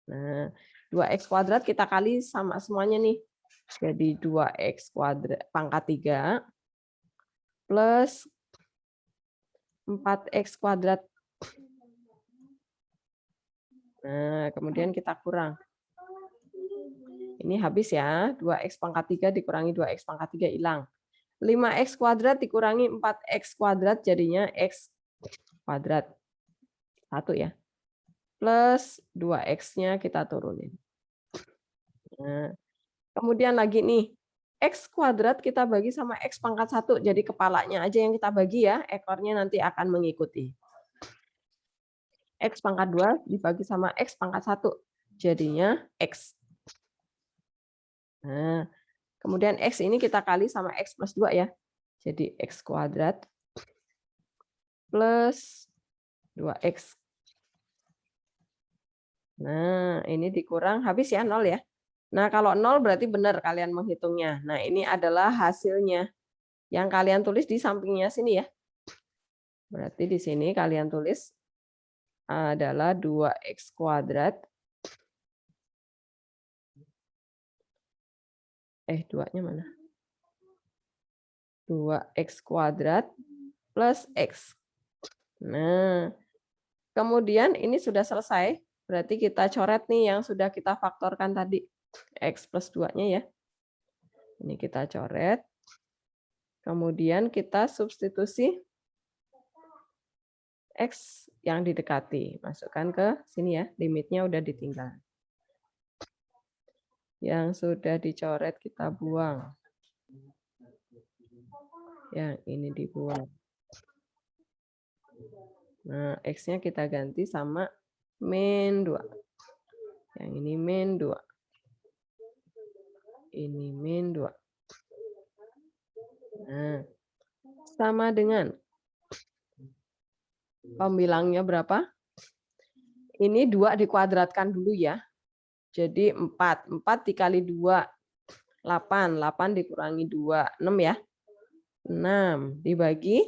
Nah, 2X kuadrat kita kali sama semuanya nih. Jadi 2X kuadrat pangkat 3 plus 4X kuadrat. Nah, kemudian kita kurang. Ini habis ya, 2X pangkat 3 dikurangi 2X pangkat 3 hilang. 5X kuadrat dikurangi 4X kuadrat jadinya X kuadrat. 1 ya. Plus 2X-nya kita turunin. Nah, kemudian lagi nih, X kuadrat kita bagi sama X pangkat 1. Jadi kepalanya aja yang kita bagi ya, ekornya nanti akan mengikuti. X pangkat 2 dibagi sama X pangkat 1. Jadinya X. Nah, kemudian X ini kita kali sama X plus 2 ya. Jadi X kuadrat plus 2X. Nah, ini dikurang, habis ya 0 ya. Nah, kalau 0 berarti benar kalian menghitungnya. Nah, ini adalah hasilnya. Yang kalian tulis di sampingnya sini ya. Berarti di sini kalian tulis adalah 2X kuadrat. 2-nya mana? 2X kuadrat plus X. Nah, kemudian ini sudah selesai. Berarti kita coret nih yang sudah kita faktorkan tadi. X plus 2-nya ya. Ini kita coret. Kemudian kita substitusi X yang didekati. Masukkan ke sini ya. Limitnya udah ditinggal. Yang sudah dicoret kita buang. Yang ini dibuang. Nah, X-nya kita ganti sama min 2. Yang ini min 2. Ini min 2. Nah, sama dengan pembilangnya berapa? Ini 2 dikuadratkan dulu ya. Jadi 4. 4 dikali 2, 8. 8 dikurangi 2, 6 ya. 6 dibagi.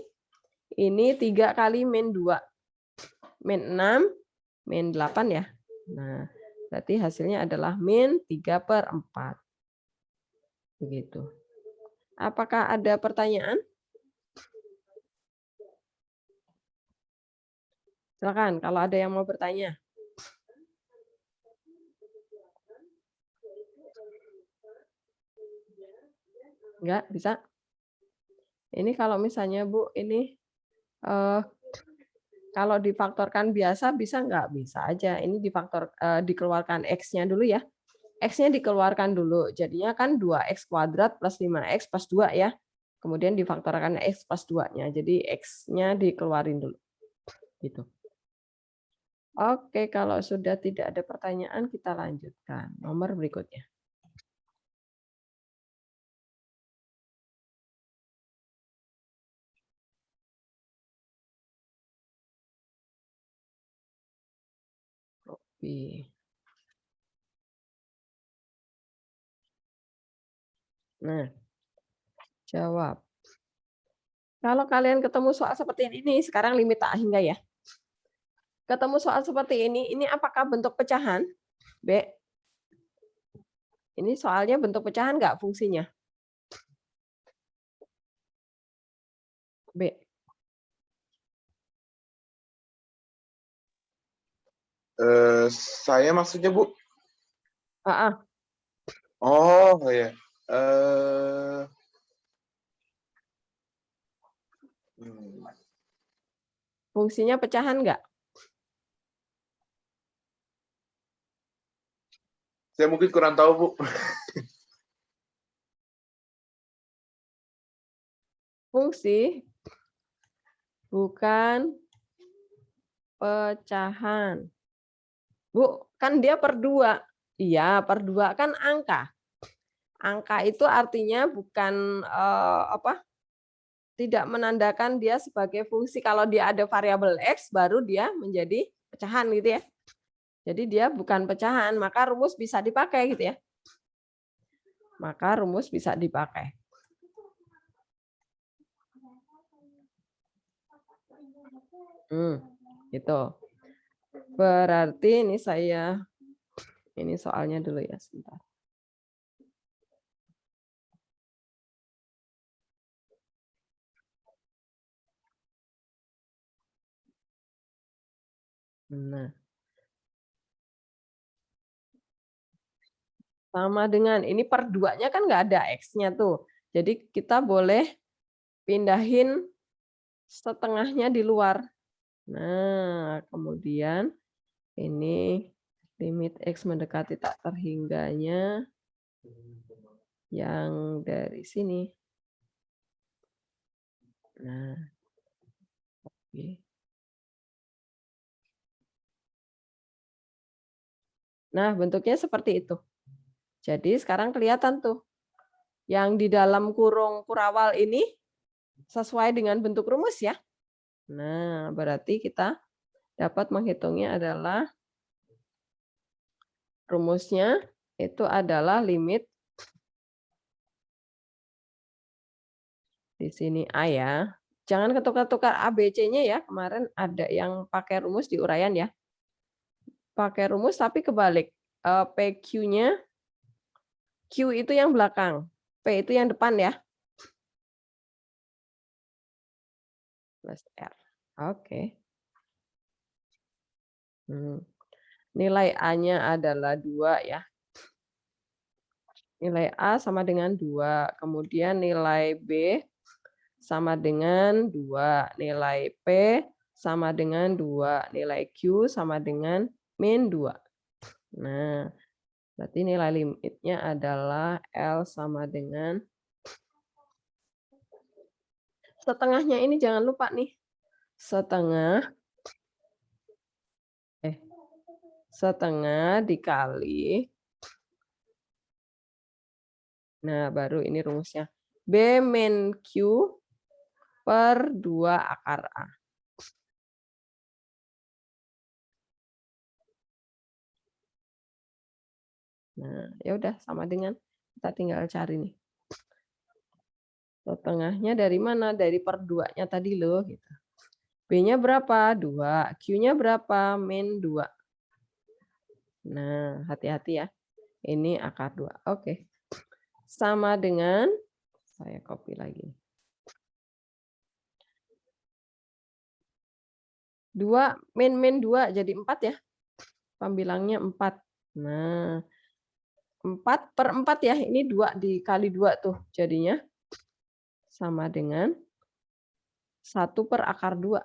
Ini 3 kali min 2. Min 6, min 8 ya. Nah, berarti hasilnya adalah min 3/4. Begitu. Apakah ada pertanyaan? Silakan kalau ada yang mau bertanya. Enggak, bisa? Ini kalau misalnya Bu, ini kalau difaktorkan biasa bisa enggak? Bisa aja. Ini dikeluarkan X-nya dulu ya. X-nya dikeluarkan dulu. Jadinya kan 2X kuadrat plus 5X plus 2 ya. Kemudian difaktorkan X plus 2-nya. Jadi X-nya dikeluarin dulu. Gitu. Oke, kalau sudah tidak ada pertanyaan, kita lanjutkan. Nomor berikutnya. Copy. Nah, jawab. Kalau kalian ketemu soal seperti ini, sekarang limit tak hingga ya. Ketemu soal seperti ini apakah bentuk pecahan? B. Ini soalnya bentuk pecahan nggak fungsinya? B. Saya maksudnya, Bu. Oh, ya. Fungsinya pecahan nggak? Saya mungkin kurang tahu, Bu. Fungsi bukan pecahan. Bu, kan dia per 2. Iya, per 2 kan angka. Angka itu artinya bukan tidak menandakan dia sebagai fungsi. Kalau dia ada variabel X, baru dia menjadi pecahan gitu ya. Jadi dia bukan pecahan, maka rumus bisa dipakai gitu ya. Maka rumus bisa dipakai. Gitu. Berarti ini soalnya dulu ya sebentar. Nah. Sama dengan ini per 2-nya kan nggak ada X-nya tuh. Jadi kita boleh pindahin setengahnya di luar. Nah, kemudian ini limit X mendekati tak terhingganya yang dari sini. Nah, oke. Nah, bentuknya seperti itu. Jadi sekarang kelihatan tuh. Yang di dalam kurung kurawal ini sesuai dengan bentuk rumus ya. Nah, berarti kita dapat menghitungnya adalah rumusnya itu adalah limit di sini A ya. Jangan ketukar-tukar A, B, C-nya ya. Kemarin ada yang pakai rumus di uraian ya. Pakai rumus tapi kebalik. PQ-nya, Q itu yang belakang, P itu yang depan ya. Plus R. Oke. Nilai A-nya adalah 2 ya. Nilai A sama dengan 2. Kemudian nilai B sama dengan 2. Nilai P sama dengan 2. Nilai Q sama dengan min 2. Nah, berarti nilai limitnya adalah L sama dengan setengahnya ini jangan lupa nih. Setengah dikali. Nah, baru ini rumusnya. B min Q per 2 akar A. Nah, ya udah sama dengan kita tinggal cari nih. Setengahnya dari mana? Dari per 2-nya tadi loh gitu. B-nya berapa? 2. Q-nya berapa? Min 2. Nah, hati-hati ya. Ini akar 2. Oke. Sama dengan saya copy lagi. 2 min 2 jadi 4 ya. Pembilangnya 4. Nah, 4 per 4 ya. Ini 2 dikali 2 tuh. Jadinya sama dengan 1 per akar 2.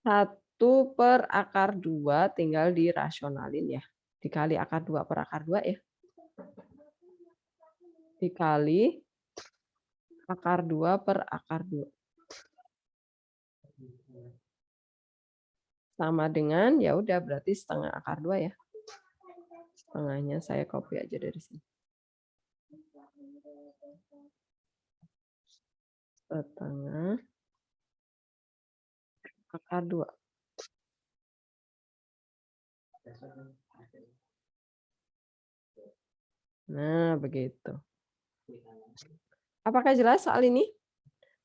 1 per akar 2 tinggal dirasionalin ya. Dikali akar 2 per akar 2 ya. Dikali akar 2 per akar 2. Sama dengan, ya udah berarti setengah akar 2 ya. Setengahnya saya copy aja dari sini. Setengah akar 2. Nah, begitu. Apakah jelas soal ini?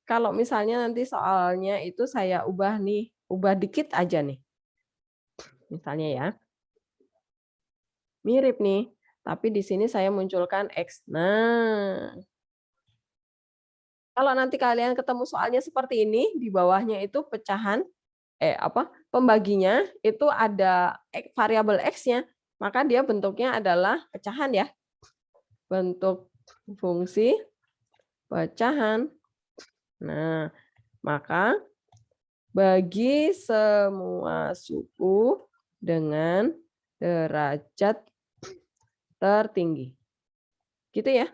Kalau misalnya nanti soalnya itu saya ubah nih, ubah dikit aja nih. Misalnya ya. Mirip nih, tapi di sini saya munculkan X. Nah, kalau nanti kalian ketemu soalnya seperti ini, di bawahnya itu pecahan, pembaginya itu ada variabel X-nya, maka dia bentuknya adalah pecahan ya. Bentuk fungsi pecahan. Nah, Maka bagi semua suku dengan derajat tertinggi. Gitu ya.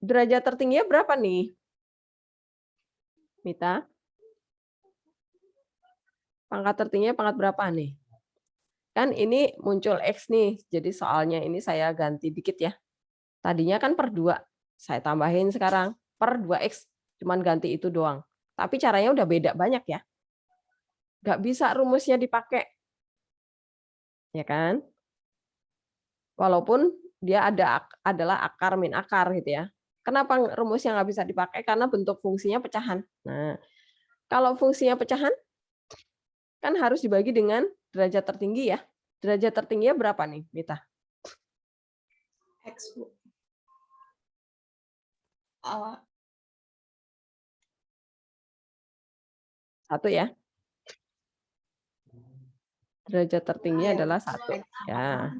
Derajat tertingginya berapa nih? Mita? Pangkat tertingginya pangkat berapa nih? Kan ini muncul X nih, jadi soalnya ini saya ganti dikit ya. Tadinya kan per 2, saya tambahin sekarang per 2X, cuman ganti itu doang. Tapi caranya udah beda banyak ya. Nggak bisa rumusnya dipakai. Ya kan? Walaupun dia adalah akar min akar gitu ya. Kenapa rumusnya nggak bisa dipakai? Karena bentuk fungsinya pecahan. Nah, kalau fungsinya pecahan, kan harus dibagi dengan derajat tertinggi ya. Derajat tertingginya berapa nih, Mita? X, Bu. 1 ya. Derajat tertingginya adalah 1. Ya.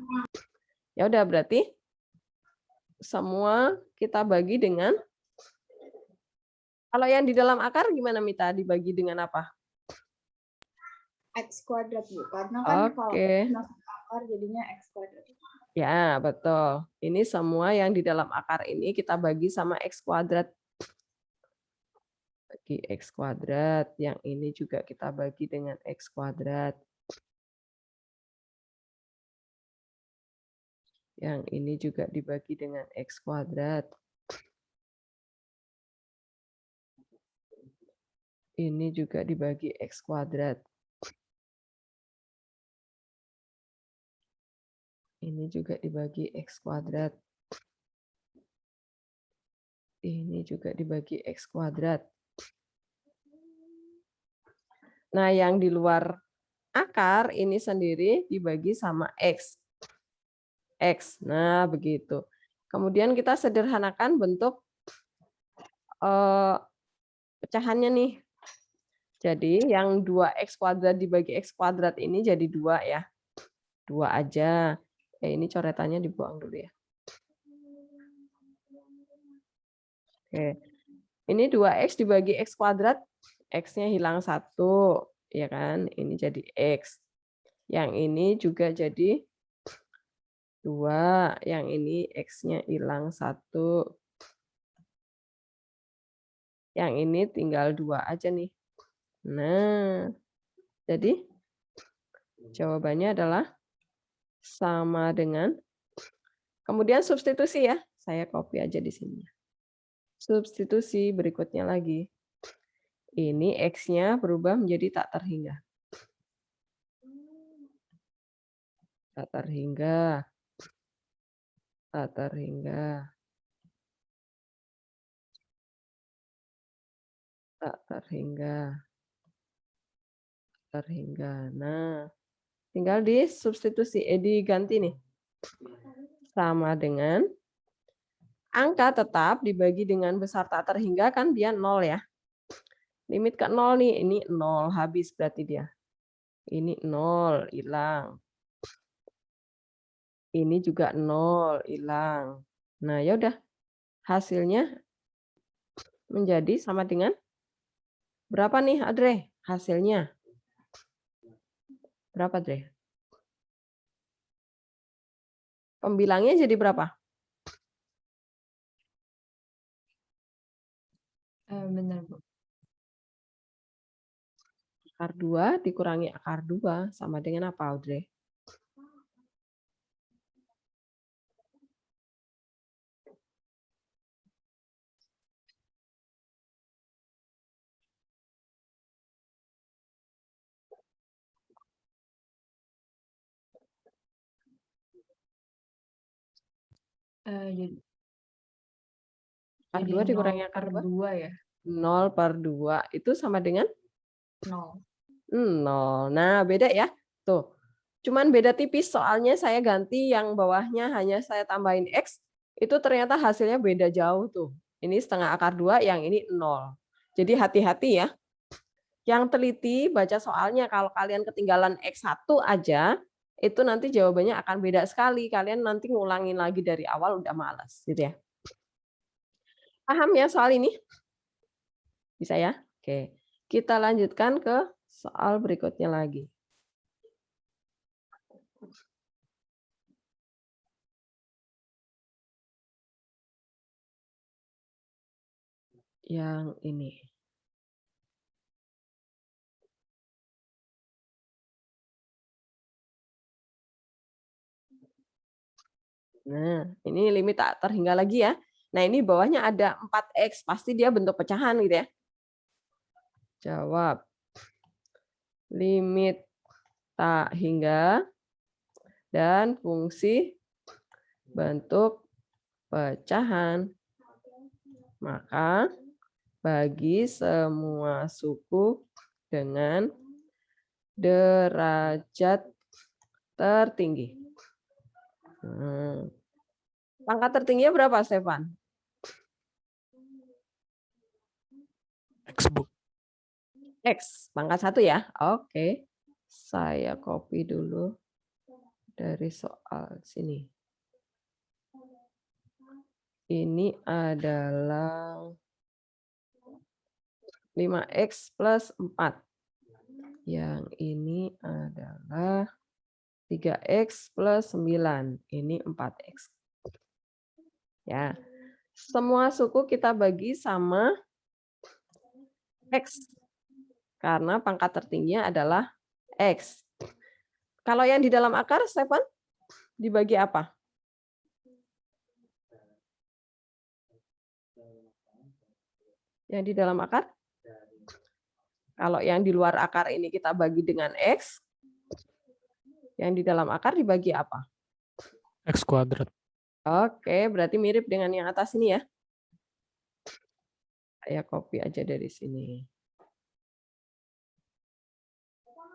Ya udah berarti semua kita bagi dengan, kalau yang di dalam akar gimana Mita? Dibagi dengan apa? X kuadrat, Bu. Karena kan kalau Oke. masuk akar jadinya X kuadrat. Ya, betul. Ini semua yang di dalam akar ini kita bagi sama X kuadrat. Bagi X kuadrat. Yang ini juga kita bagi dengan X kuadrat. Yang ini juga dibagi dengan X kuadrat. Ini juga dibagi X kuadrat. Ini juga dibagi X kuadrat. Ini juga dibagi X kuadrat. Nah, yang di luar akar ini sendiri dibagi sama X. X. Nah, begitu. Kemudian kita sederhanakan bentuk pecahannya nih. Jadi yang 2X kuadrat dibagi X kuadrat ini jadi 2 ya. 2 aja. Ini coretannya dibuang dulu ya. Oke. Ini 2X dibagi X kuadrat, X-nya hilang 1, ya kan? Ini jadi X. Yang ini juga jadi 2, yang ini X-nya hilang 1. Yang ini tinggal 2 aja nih. Nah, jadi jawabannya adalah sama dengan, kemudian substitusi ya. Saya copy aja di sini. Substitusi berikutnya lagi. Ini X-nya berubah menjadi tak terhingga. Tak terhingga. Tak terhingga. Tak terhingga. Terhingga. Nah, tinggal disubstitusi, diganti nih. Sama dengan angka tetap dibagi dengan besar tak terhingga kan dia 0 ya. Limit ke 0 nih, ini 0 habis berarti dia. Ini 0 hilang. Ini juga 0 hilang. Nah, ya udah. Hasilnya menjadi sama dengan berapa nih, Adre? Hasilnya berapa, Adre? Pembilangnya jadi berapa? Benar, Bu. Akar 2 dikurangi akar 2 sama dengan apa, Audrey? Jadi Akar 2 dikurangi akar 2 ya? 0/2 itu sama dengan 0. 0. Nah, beda ya. Tuh. Cuman beda tipis soalnya saya ganti yang bawahnya hanya saya tambahin X, itu ternyata hasilnya beda jauh tuh. Ini setengah akar 2, yang ini 0. Jadi hati-hati ya. Yang teliti baca soalnya, kalau kalian ketinggalan X1 aja, itu nanti jawabannya akan beda sekali. Kalian nanti ngulangin lagi dari awal udah malas gitu ya. Paham ya soal ini? Bisa ya? Oke, kita lanjutkan ke soal berikutnya lagi. Yang ini. Nah, ini limit tak terhingga lagi ya. Nah, ini bawahnya ada 4X, pasti dia bentuk pecahan gitu ya. Jawab. Limit tak hingga dan fungsi bentuk pecahan. Maka bagi semua suku dengan derajat tertinggi. Pangkat tertingginya berapa, Stefan? X, Bu. X, pangkat 1 ya. Oke. Saya copy dulu dari soal sini. Ini adalah 5X plus 4. Yang ini adalah 3X plus 9. Ini 4X. Ya. Semua suku kita bagi sama X. Karena pangkat tertingginya adalah X. Kalau yang di dalam akar, Stefan, dibagi apa? Yang di dalam akar? Kalau yang di luar akar ini kita bagi dengan X. Yang di dalam akar dibagi apa? X kuadrat. Oke, berarti mirip dengan yang atas ini ya. Saya copy aja dari sini.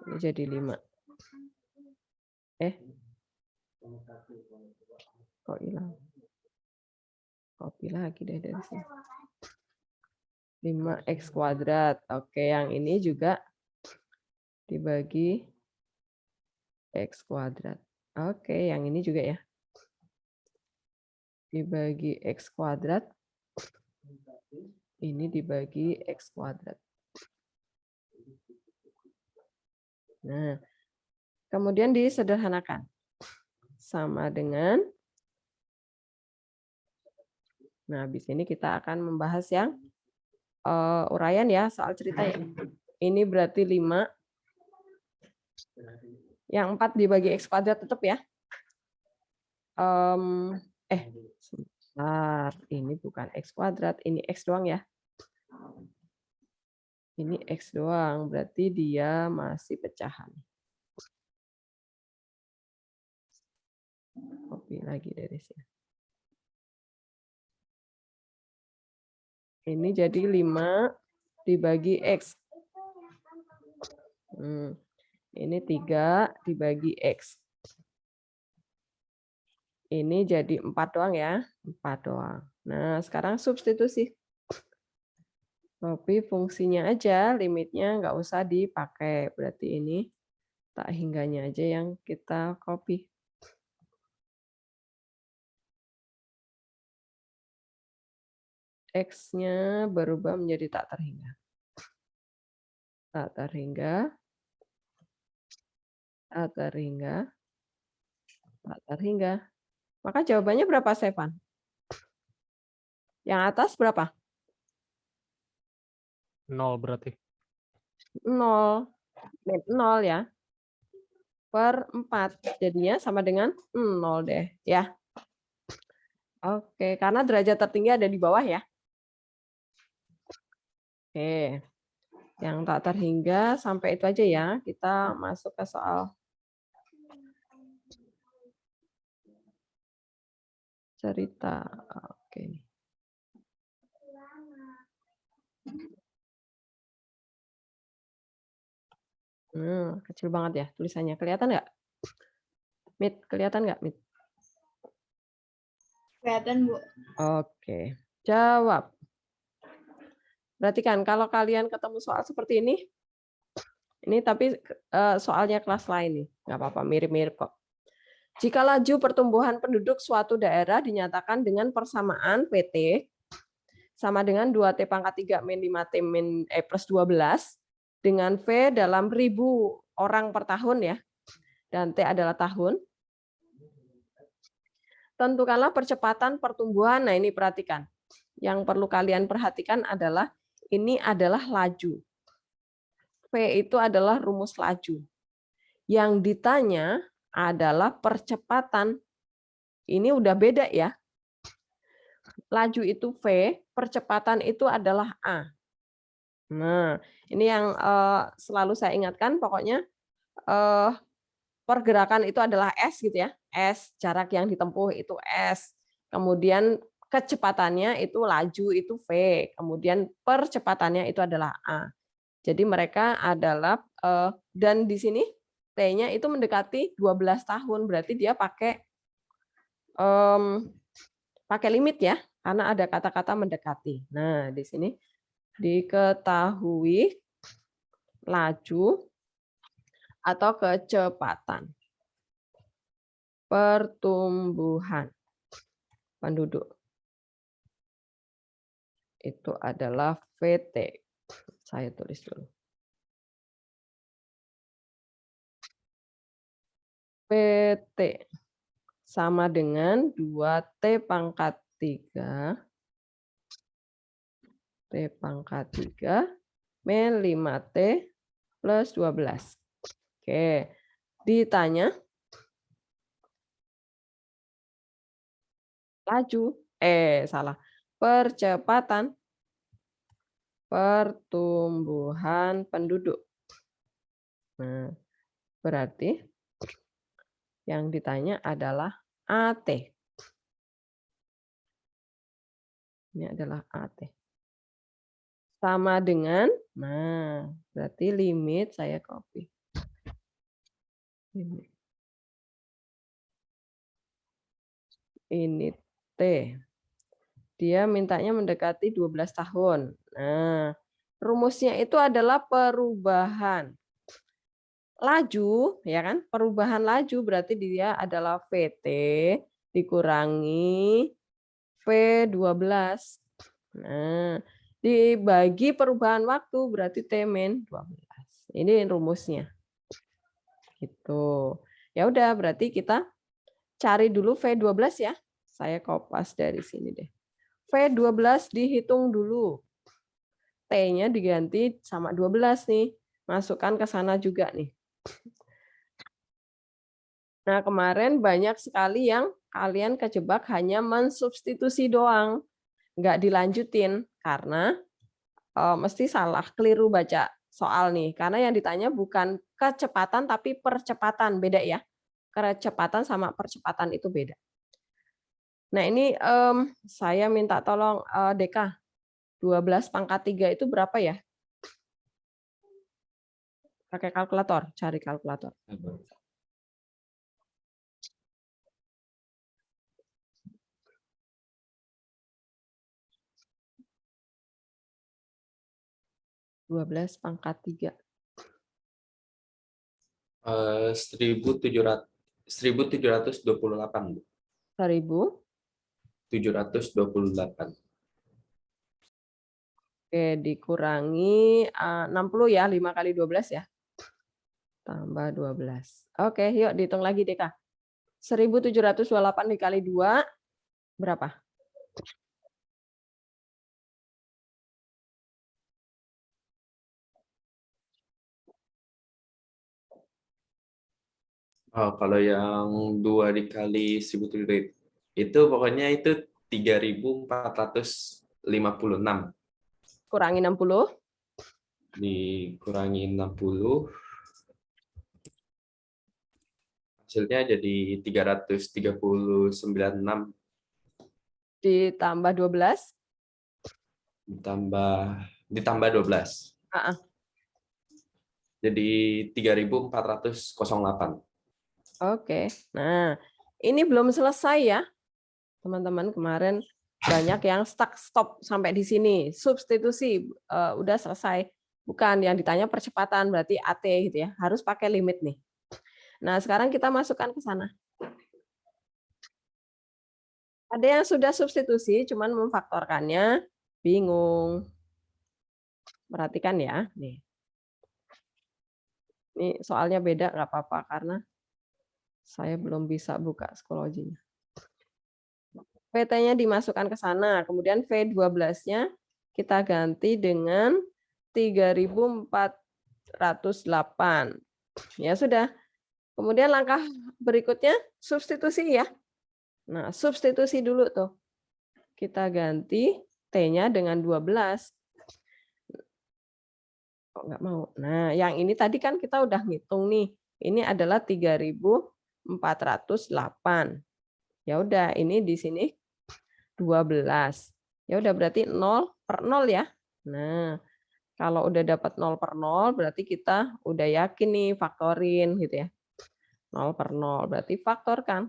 Ini jadi 5. Kok hilang? Copy lagi deh dari sini. 5X kuadrat. Oke, yang ini juga dibagi X kuadrat. Oke, yang ini juga ya. Dibagi X kuadrat. Ini dibagi X kuadrat. Nah, kemudian disederhanakan. Sama dengan, nah habis ini kita akan membahas yang uraian ya, soal cerita ya. Ini berarti 5. Yang 4 dibagi X kuadrat tetap ya. Sebentar, ini bukan X kuadrat, ini X doang ya. Ini X doang, berarti dia masih pecahan. Copy lagi dari sini. Ini jadi 5 dibagi X. Ini 3 dibagi X. Ini jadi 4 doang ya. 4 doang. Nah, sekarang substitusi. Copy fungsinya aja, limitnya nggak usah dipakai. Berarti ini tak hingganya aja yang kita copy. X-nya berubah menjadi tak terhingga. Tak terhingga. Tak terhingga. Tak terhingga. Maka jawabannya berapa, Stefan? Yang atas berapa? 0 berarti. 0. 0 ya. Per 4. Jadinya sama dengan 0 deh. Ya. Oke, karena derajat tertinggi ada di bawah ya. Oke. Yang tak terhingga sampai itu aja ya. Kita masuk ke soal cerita. Oke. Kecil banget ya tulisannya. Kelihatan nggak? Mit, kelihatan nggak, Mit? Kelihatan, Bu. Oke. Jawab. Perhatikan, kalau kalian ketemu soal seperti ini tapi soalnya kelas lain nih. Nggak apa-apa, mirip-mirip kok. Jika laju pertumbuhan penduduk suatu daerah dinyatakan dengan persamaan PT, sama dengan 2T pangkat 3 min 5T plus 12 dengan V dalam 1000 orang per tahun ya. Dan T adalah tahun. Tentukanlah percepatan pertumbuhan. Nah, ini perhatikan. Yang perlu kalian perhatikan adalah ini adalah laju. V itu adalah rumus laju. Yang ditanya adalah percepatan. Ini udah beda ya. Laju itu V, percepatan itu adalah A. Nah, ini yang selalu saya ingatkan, pokoknya pergerakan itu adalah S gitu ya. S, jarak yang ditempuh itu S. Kemudian kecepatannya itu laju itu V. Kemudian percepatannya itu adalah A. Jadi mereka adalah, dan di sini T-nya itu mendekati 12 tahun, berarti dia pakai limit ya, karena ada kata-kata mendekati. Nah, di sini diketahui laju atau kecepatan pertumbuhan penduduk. Itu adalah VT. Saya tulis dulu. PT sama dengan 2T pangkat 3 T pangkat 3 min 5T plus 12. Oke, ditanya laju, salah, percepatan pertumbuhan penduduk. Nah, berarti yang ditanya adalah AT. Ini adalah AT. Sama dengan, nah, berarti limit saya copy. Ini T. Dia mintanya mendekati 12 tahun. Nah, rumusnya itu adalah perubahan laju, ya kan? Perubahan laju berarti dia adalah VT dikurangi V12. Nah, dibagi perubahan waktu berarti T-12. Ini rumusnya. Gitu. Ya udah, berarti kita cari dulu V12 ya. Saya kopas dari sini deh. V12 dihitung dulu. T-nya diganti sama 12 nih. Masukkan ke sana juga nih. Nah, kemarin banyak sekali yang kalian kejebak hanya mensubstitusi doang. Nggak dilanjutin. Karena mesti salah, keliru baca soal nih. Karena yang ditanya bukan kecepatan, tapi percepatan. Beda ya. Kecepatan sama percepatan itu beda. Nah, ini saya minta tolong Deka. 12 pangkat 3 itu berapa ya? Pakai kalkulator, cari kalkulator. (12 pangkat 3). 1728, Bu. 1728. Oke, dikurangi 60 ya, 5 kali 12 ya. Tambah 12. Oke, yuk dihitung lagi Deka. 1728 dikali 2 berapa? Oh, kalau yang 2 dikali 1700 itu pokoknya itu 3.456. Kurangi 60. Dikurangi 60. Hasilnya jadi 339,6. Ditambah 12. Ditambah 12. Jadi 3.408. Oke. Nah, ini belum selesai ya. Teman-teman, kemarin banyak yang stop sampai di sini. Substitusi udah selesai. Bukan, yang ditanya percepatan berarti AT gitu ya. Harus pakai limit nih. Nah, sekarang kita masukkan ke sana. Ada yang sudah substitusi, cuman memfaktorkannya Bingung? Perhatikan ya. Nih. Ini soalnya beda, nggak apa-apa, karena saya belum bisa buka psikologinya. PT-nya dimasukkan ke sana, kemudian V12-nya kita ganti dengan 3.408. Ya sudah. Kemudian langkah berikutnya substitusi ya. Nah, substitusi dulu tuh. Kita ganti T-nya dengan 12. Kok nggak mau? Nah, yang ini tadi kan kita udah ngitung nih. Ini adalah 3.408. Ya udah, ini di sini 12. Ya udah berarti 0/0 ya. Nah, kalau udah dapat 0/0 berarti kita udah yakin nih faktorin gitu ya. 0/0 berarti faktorkan.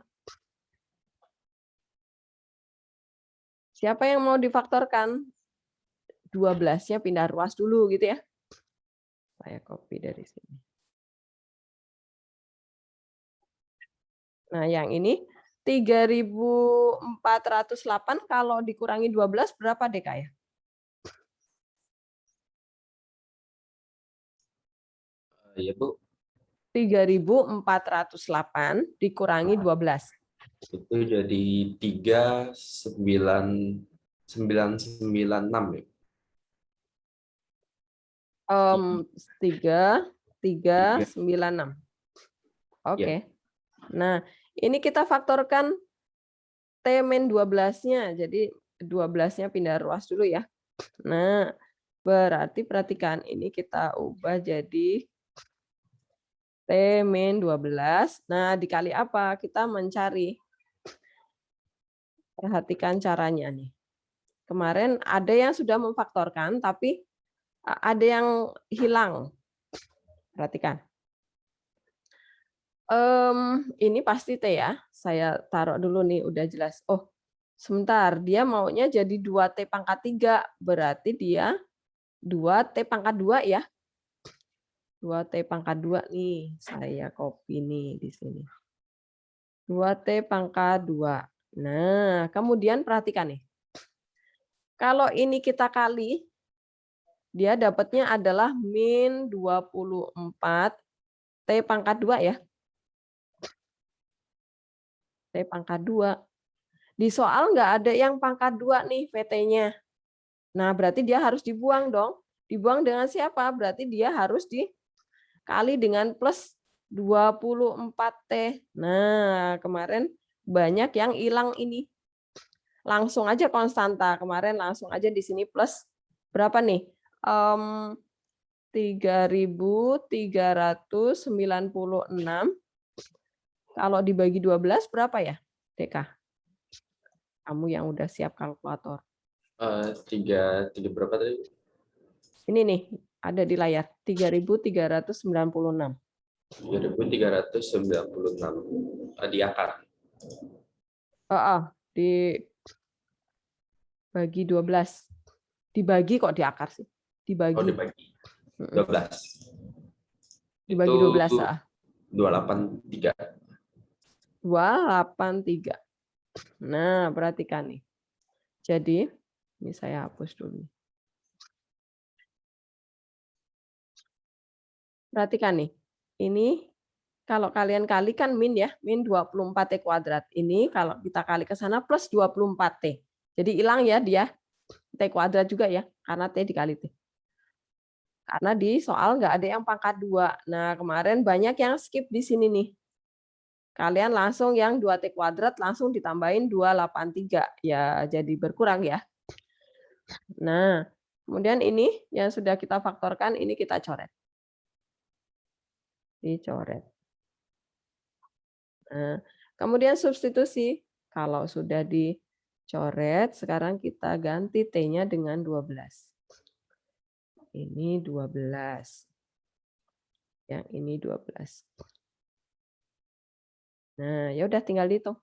Siapa yang mau difaktorkan? 12-nya pindah ruas dulu gitu ya. Saya copy dari sini. Nah, yang ini 3.408 kalau dikurangi 12 berapa deh, Kak ya? Iya, Bu. 3.408 dikurangi 12. Itu jadi 3.996 ya. 3.396. Oke. Nah, ini kita faktorkan T-12-nya. Jadi 12-nya pindah ruas dulu ya. Nah, berarti perhatikan ini kita ubah jadi T-12. Nah, dikali apa? Kita mencari. Perhatikan caranya nih. Kemarin ada yang sudah memfaktorkan, tapi ada yang hilang. Perhatikan. Ini pasti T ya. Saya taruh dulu nih, udah jelas. Oh, sebentar. Dia maunya jadi 2T pangkat 3. Berarti dia 2T pangkat 2 ya. 2T pangkat 2 nih. Saya copy nih di sini. 2T pangkat 2. Nah, kemudian perhatikan nih. Kalau ini kita kali, dia dapatnya adalah min 24 T pangkat 2 ya. T pangkat 2. Di soal nggak ada yang pangkat 2 nih VT-nya. Nah, berarti dia harus dibuang dong. Dibuang dengan siapa? Berarti dia harus dikali dengan plus 24T. Nah, kemarin banyak yang hilang ini. Langsung aja konstanta. Kemarin langsung aja di sini plus berapa nih? 3.396. Kalau dibagi 12 berapa ya, Deka? Kamu yang udah siap kalkulator. 3 berapa tadi? Ini nih, ada di layar. 3.396. 3.396 di akar. Dibagi 12. Dibagi kok di akar sih? Dibagi. Oh, dibagi 12. Dibagi Itu 12. 283. 283. Nah, perhatikan nih. Jadi, ini saya hapus dulu. Perhatikan nih. Ini kalau kalian kalikan min ya, min 24T kuadrat. Ini kalau kita kali ke sana plus 24T. Jadi hilang ya dia T kuadrat juga ya, karena T dikali T. Karena di soal nggak ada yang pangkat 2. Nah, kemarin banyak yang skip di sini nih. Kalian langsung yang 2T kuadrat langsung ditambahin 283. Ya, jadi berkurang ya. Nah, kemudian ini yang sudah kita faktorkan, ini kita coret. Dicoret. Nah, kemudian substitusi. Kalau sudah dicoret, sekarang kita ganti T-nya dengan 12. Ini 12. Yang ini 12. Nah, ya udah tinggal dihitung.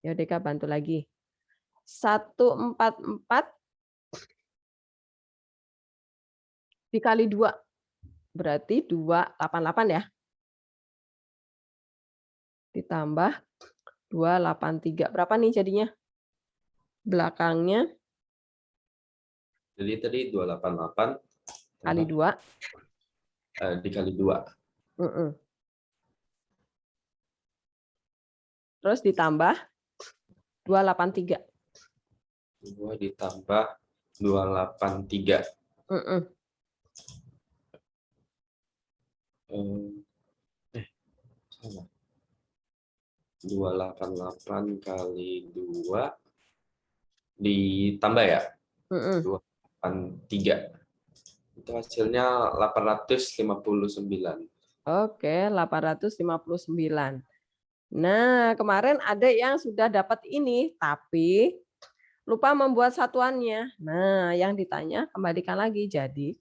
Ya Deka bantu lagi. 144 dikali 2. Berarti 288 ya. Ditambah 283. Berapa nih jadinya? Belakangnya Jadi tadi 288 kali 2. dikali 2. Terus ditambah 283. 2 ditambah 283. Salah. 288 kali 2 ditambah ya? 283. Itu hasilnya 859. Oke, 859. Nah, kemarin ada yang sudah dapat ini, tapi lupa membuat satuannya. Nah, yang ditanya kembalikan lagi. Jadi,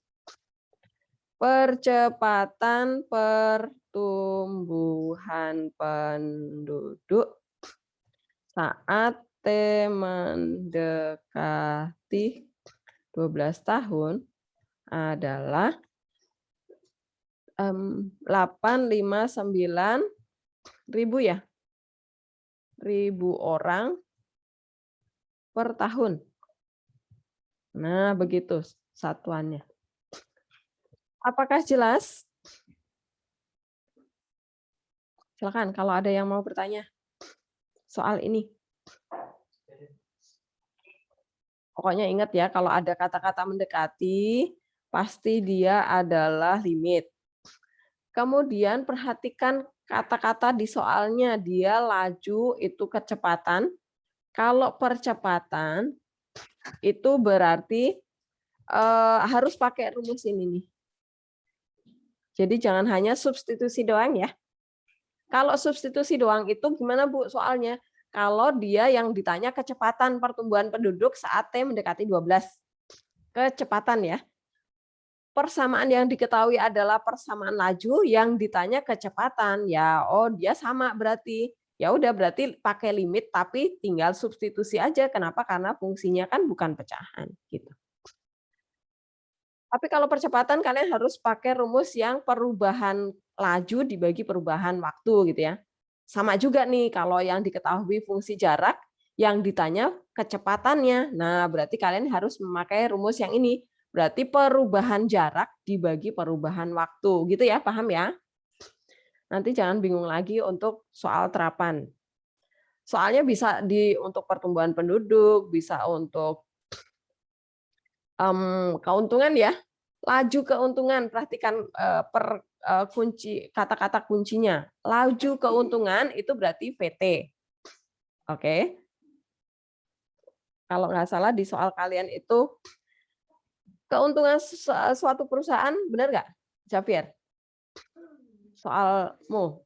percepatan pertumbuhan penduduk saat T mendekati 12 tahun adalah 859.000 ya. 1.000 orang per tahun. Nah, begitu satuannya. Apakah jelas? Silakan kalau ada yang mau bertanya soal ini. Pokoknya ingat ya, kalau ada kata-kata mendekati, pasti dia adalah limit. Kemudian perhatikan kata-kata di soalnya, dia laju itu kecepatan. Kalau percepatan itu berarti harus pakai rumus ini nih. Jadi jangan hanya substitusi doang ya. Kalau substitusi doang itu gimana Bu soalnya? Kalau dia yang ditanya kecepatan pertumbuhan penduduk saat T mendekati 12. Kecepatan ya. Persamaan yang diketahui adalah persamaan laju, yang ditanya kecepatan. Ya, oh dia sama berarti. Ya udah berarti pakai limit tapi tinggal substitusi aja. Kenapa? Karena fungsinya kan bukan pecahan gitu. Tapi kalau percepatan kalian harus pakai rumus yang perubahan laju dibagi perubahan waktu gitu ya. Sama juga nih kalau yang diketahui fungsi jarak, yang ditanya kecepatannya. Nah, berarti kalian harus memakai rumus yang ini. Berarti perubahan jarak dibagi perubahan waktu. Gitu ya, paham ya? Nanti jangan bingung lagi untuk soal terapan. Soalnya bisa untuk pertumbuhan penduduk, bisa untuk keuntungan ya. Laju keuntungan, perhatikan kunci kata-kata kuncinya. Laju keuntungan itu berarti VT. Oke. Kalau nggak salah di soal kalian itu keuntungan suatu perusahaan, benar nggak, Xavier? Soalmu.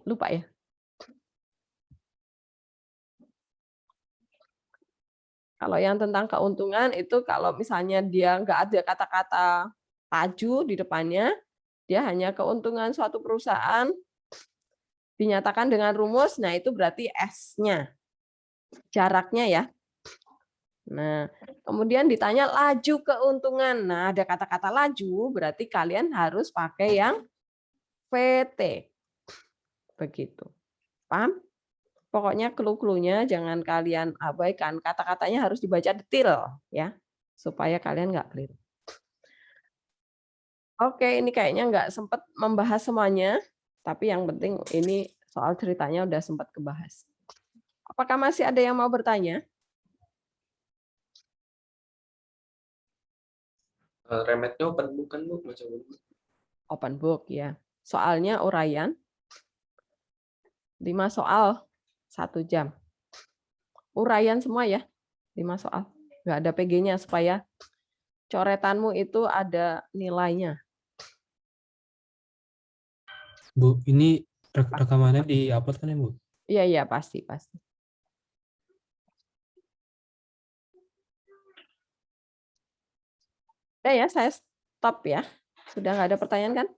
Lupa ya. Kalau yang tentang keuntungan itu kalau misalnya dia nggak ada kata-kata laju di depannya, dia hanya keuntungan suatu perusahaan dinyatakan dengan rumus, nah itu berarti S-nya, jaraknya ya. Nah, kemudian ditanya laju keuntungan. Nah, ada kata-kata laju, berarti kalian harus pakai yang VT. Begitu. Paham? Pokoknya clue-cluenya jangan kalian abaikan, kata-katanya harus dibaca detail ya, supaya kalian nggak keliru. Oke, ini kayaknya nggak sempat membahas semuanya, tapi yang penting ini soal ceritanya udah sempat kebahas. Apakah masih ada yang mau bertanya? Remetnya open book kan Bu? Open book ya. Soalnya uraian 5 soal 1 jam. Uraian semua ya, 5 soal. Nggak ada PG-nya supaya coretanmu itu ada nilainya. Bu, ini rekamannya di-upload kan ya, Bu? Iya, iya, pasti. Udah ya, saya stop ya. Sudah nggak ada pertanyaan kan?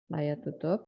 Layar tutup.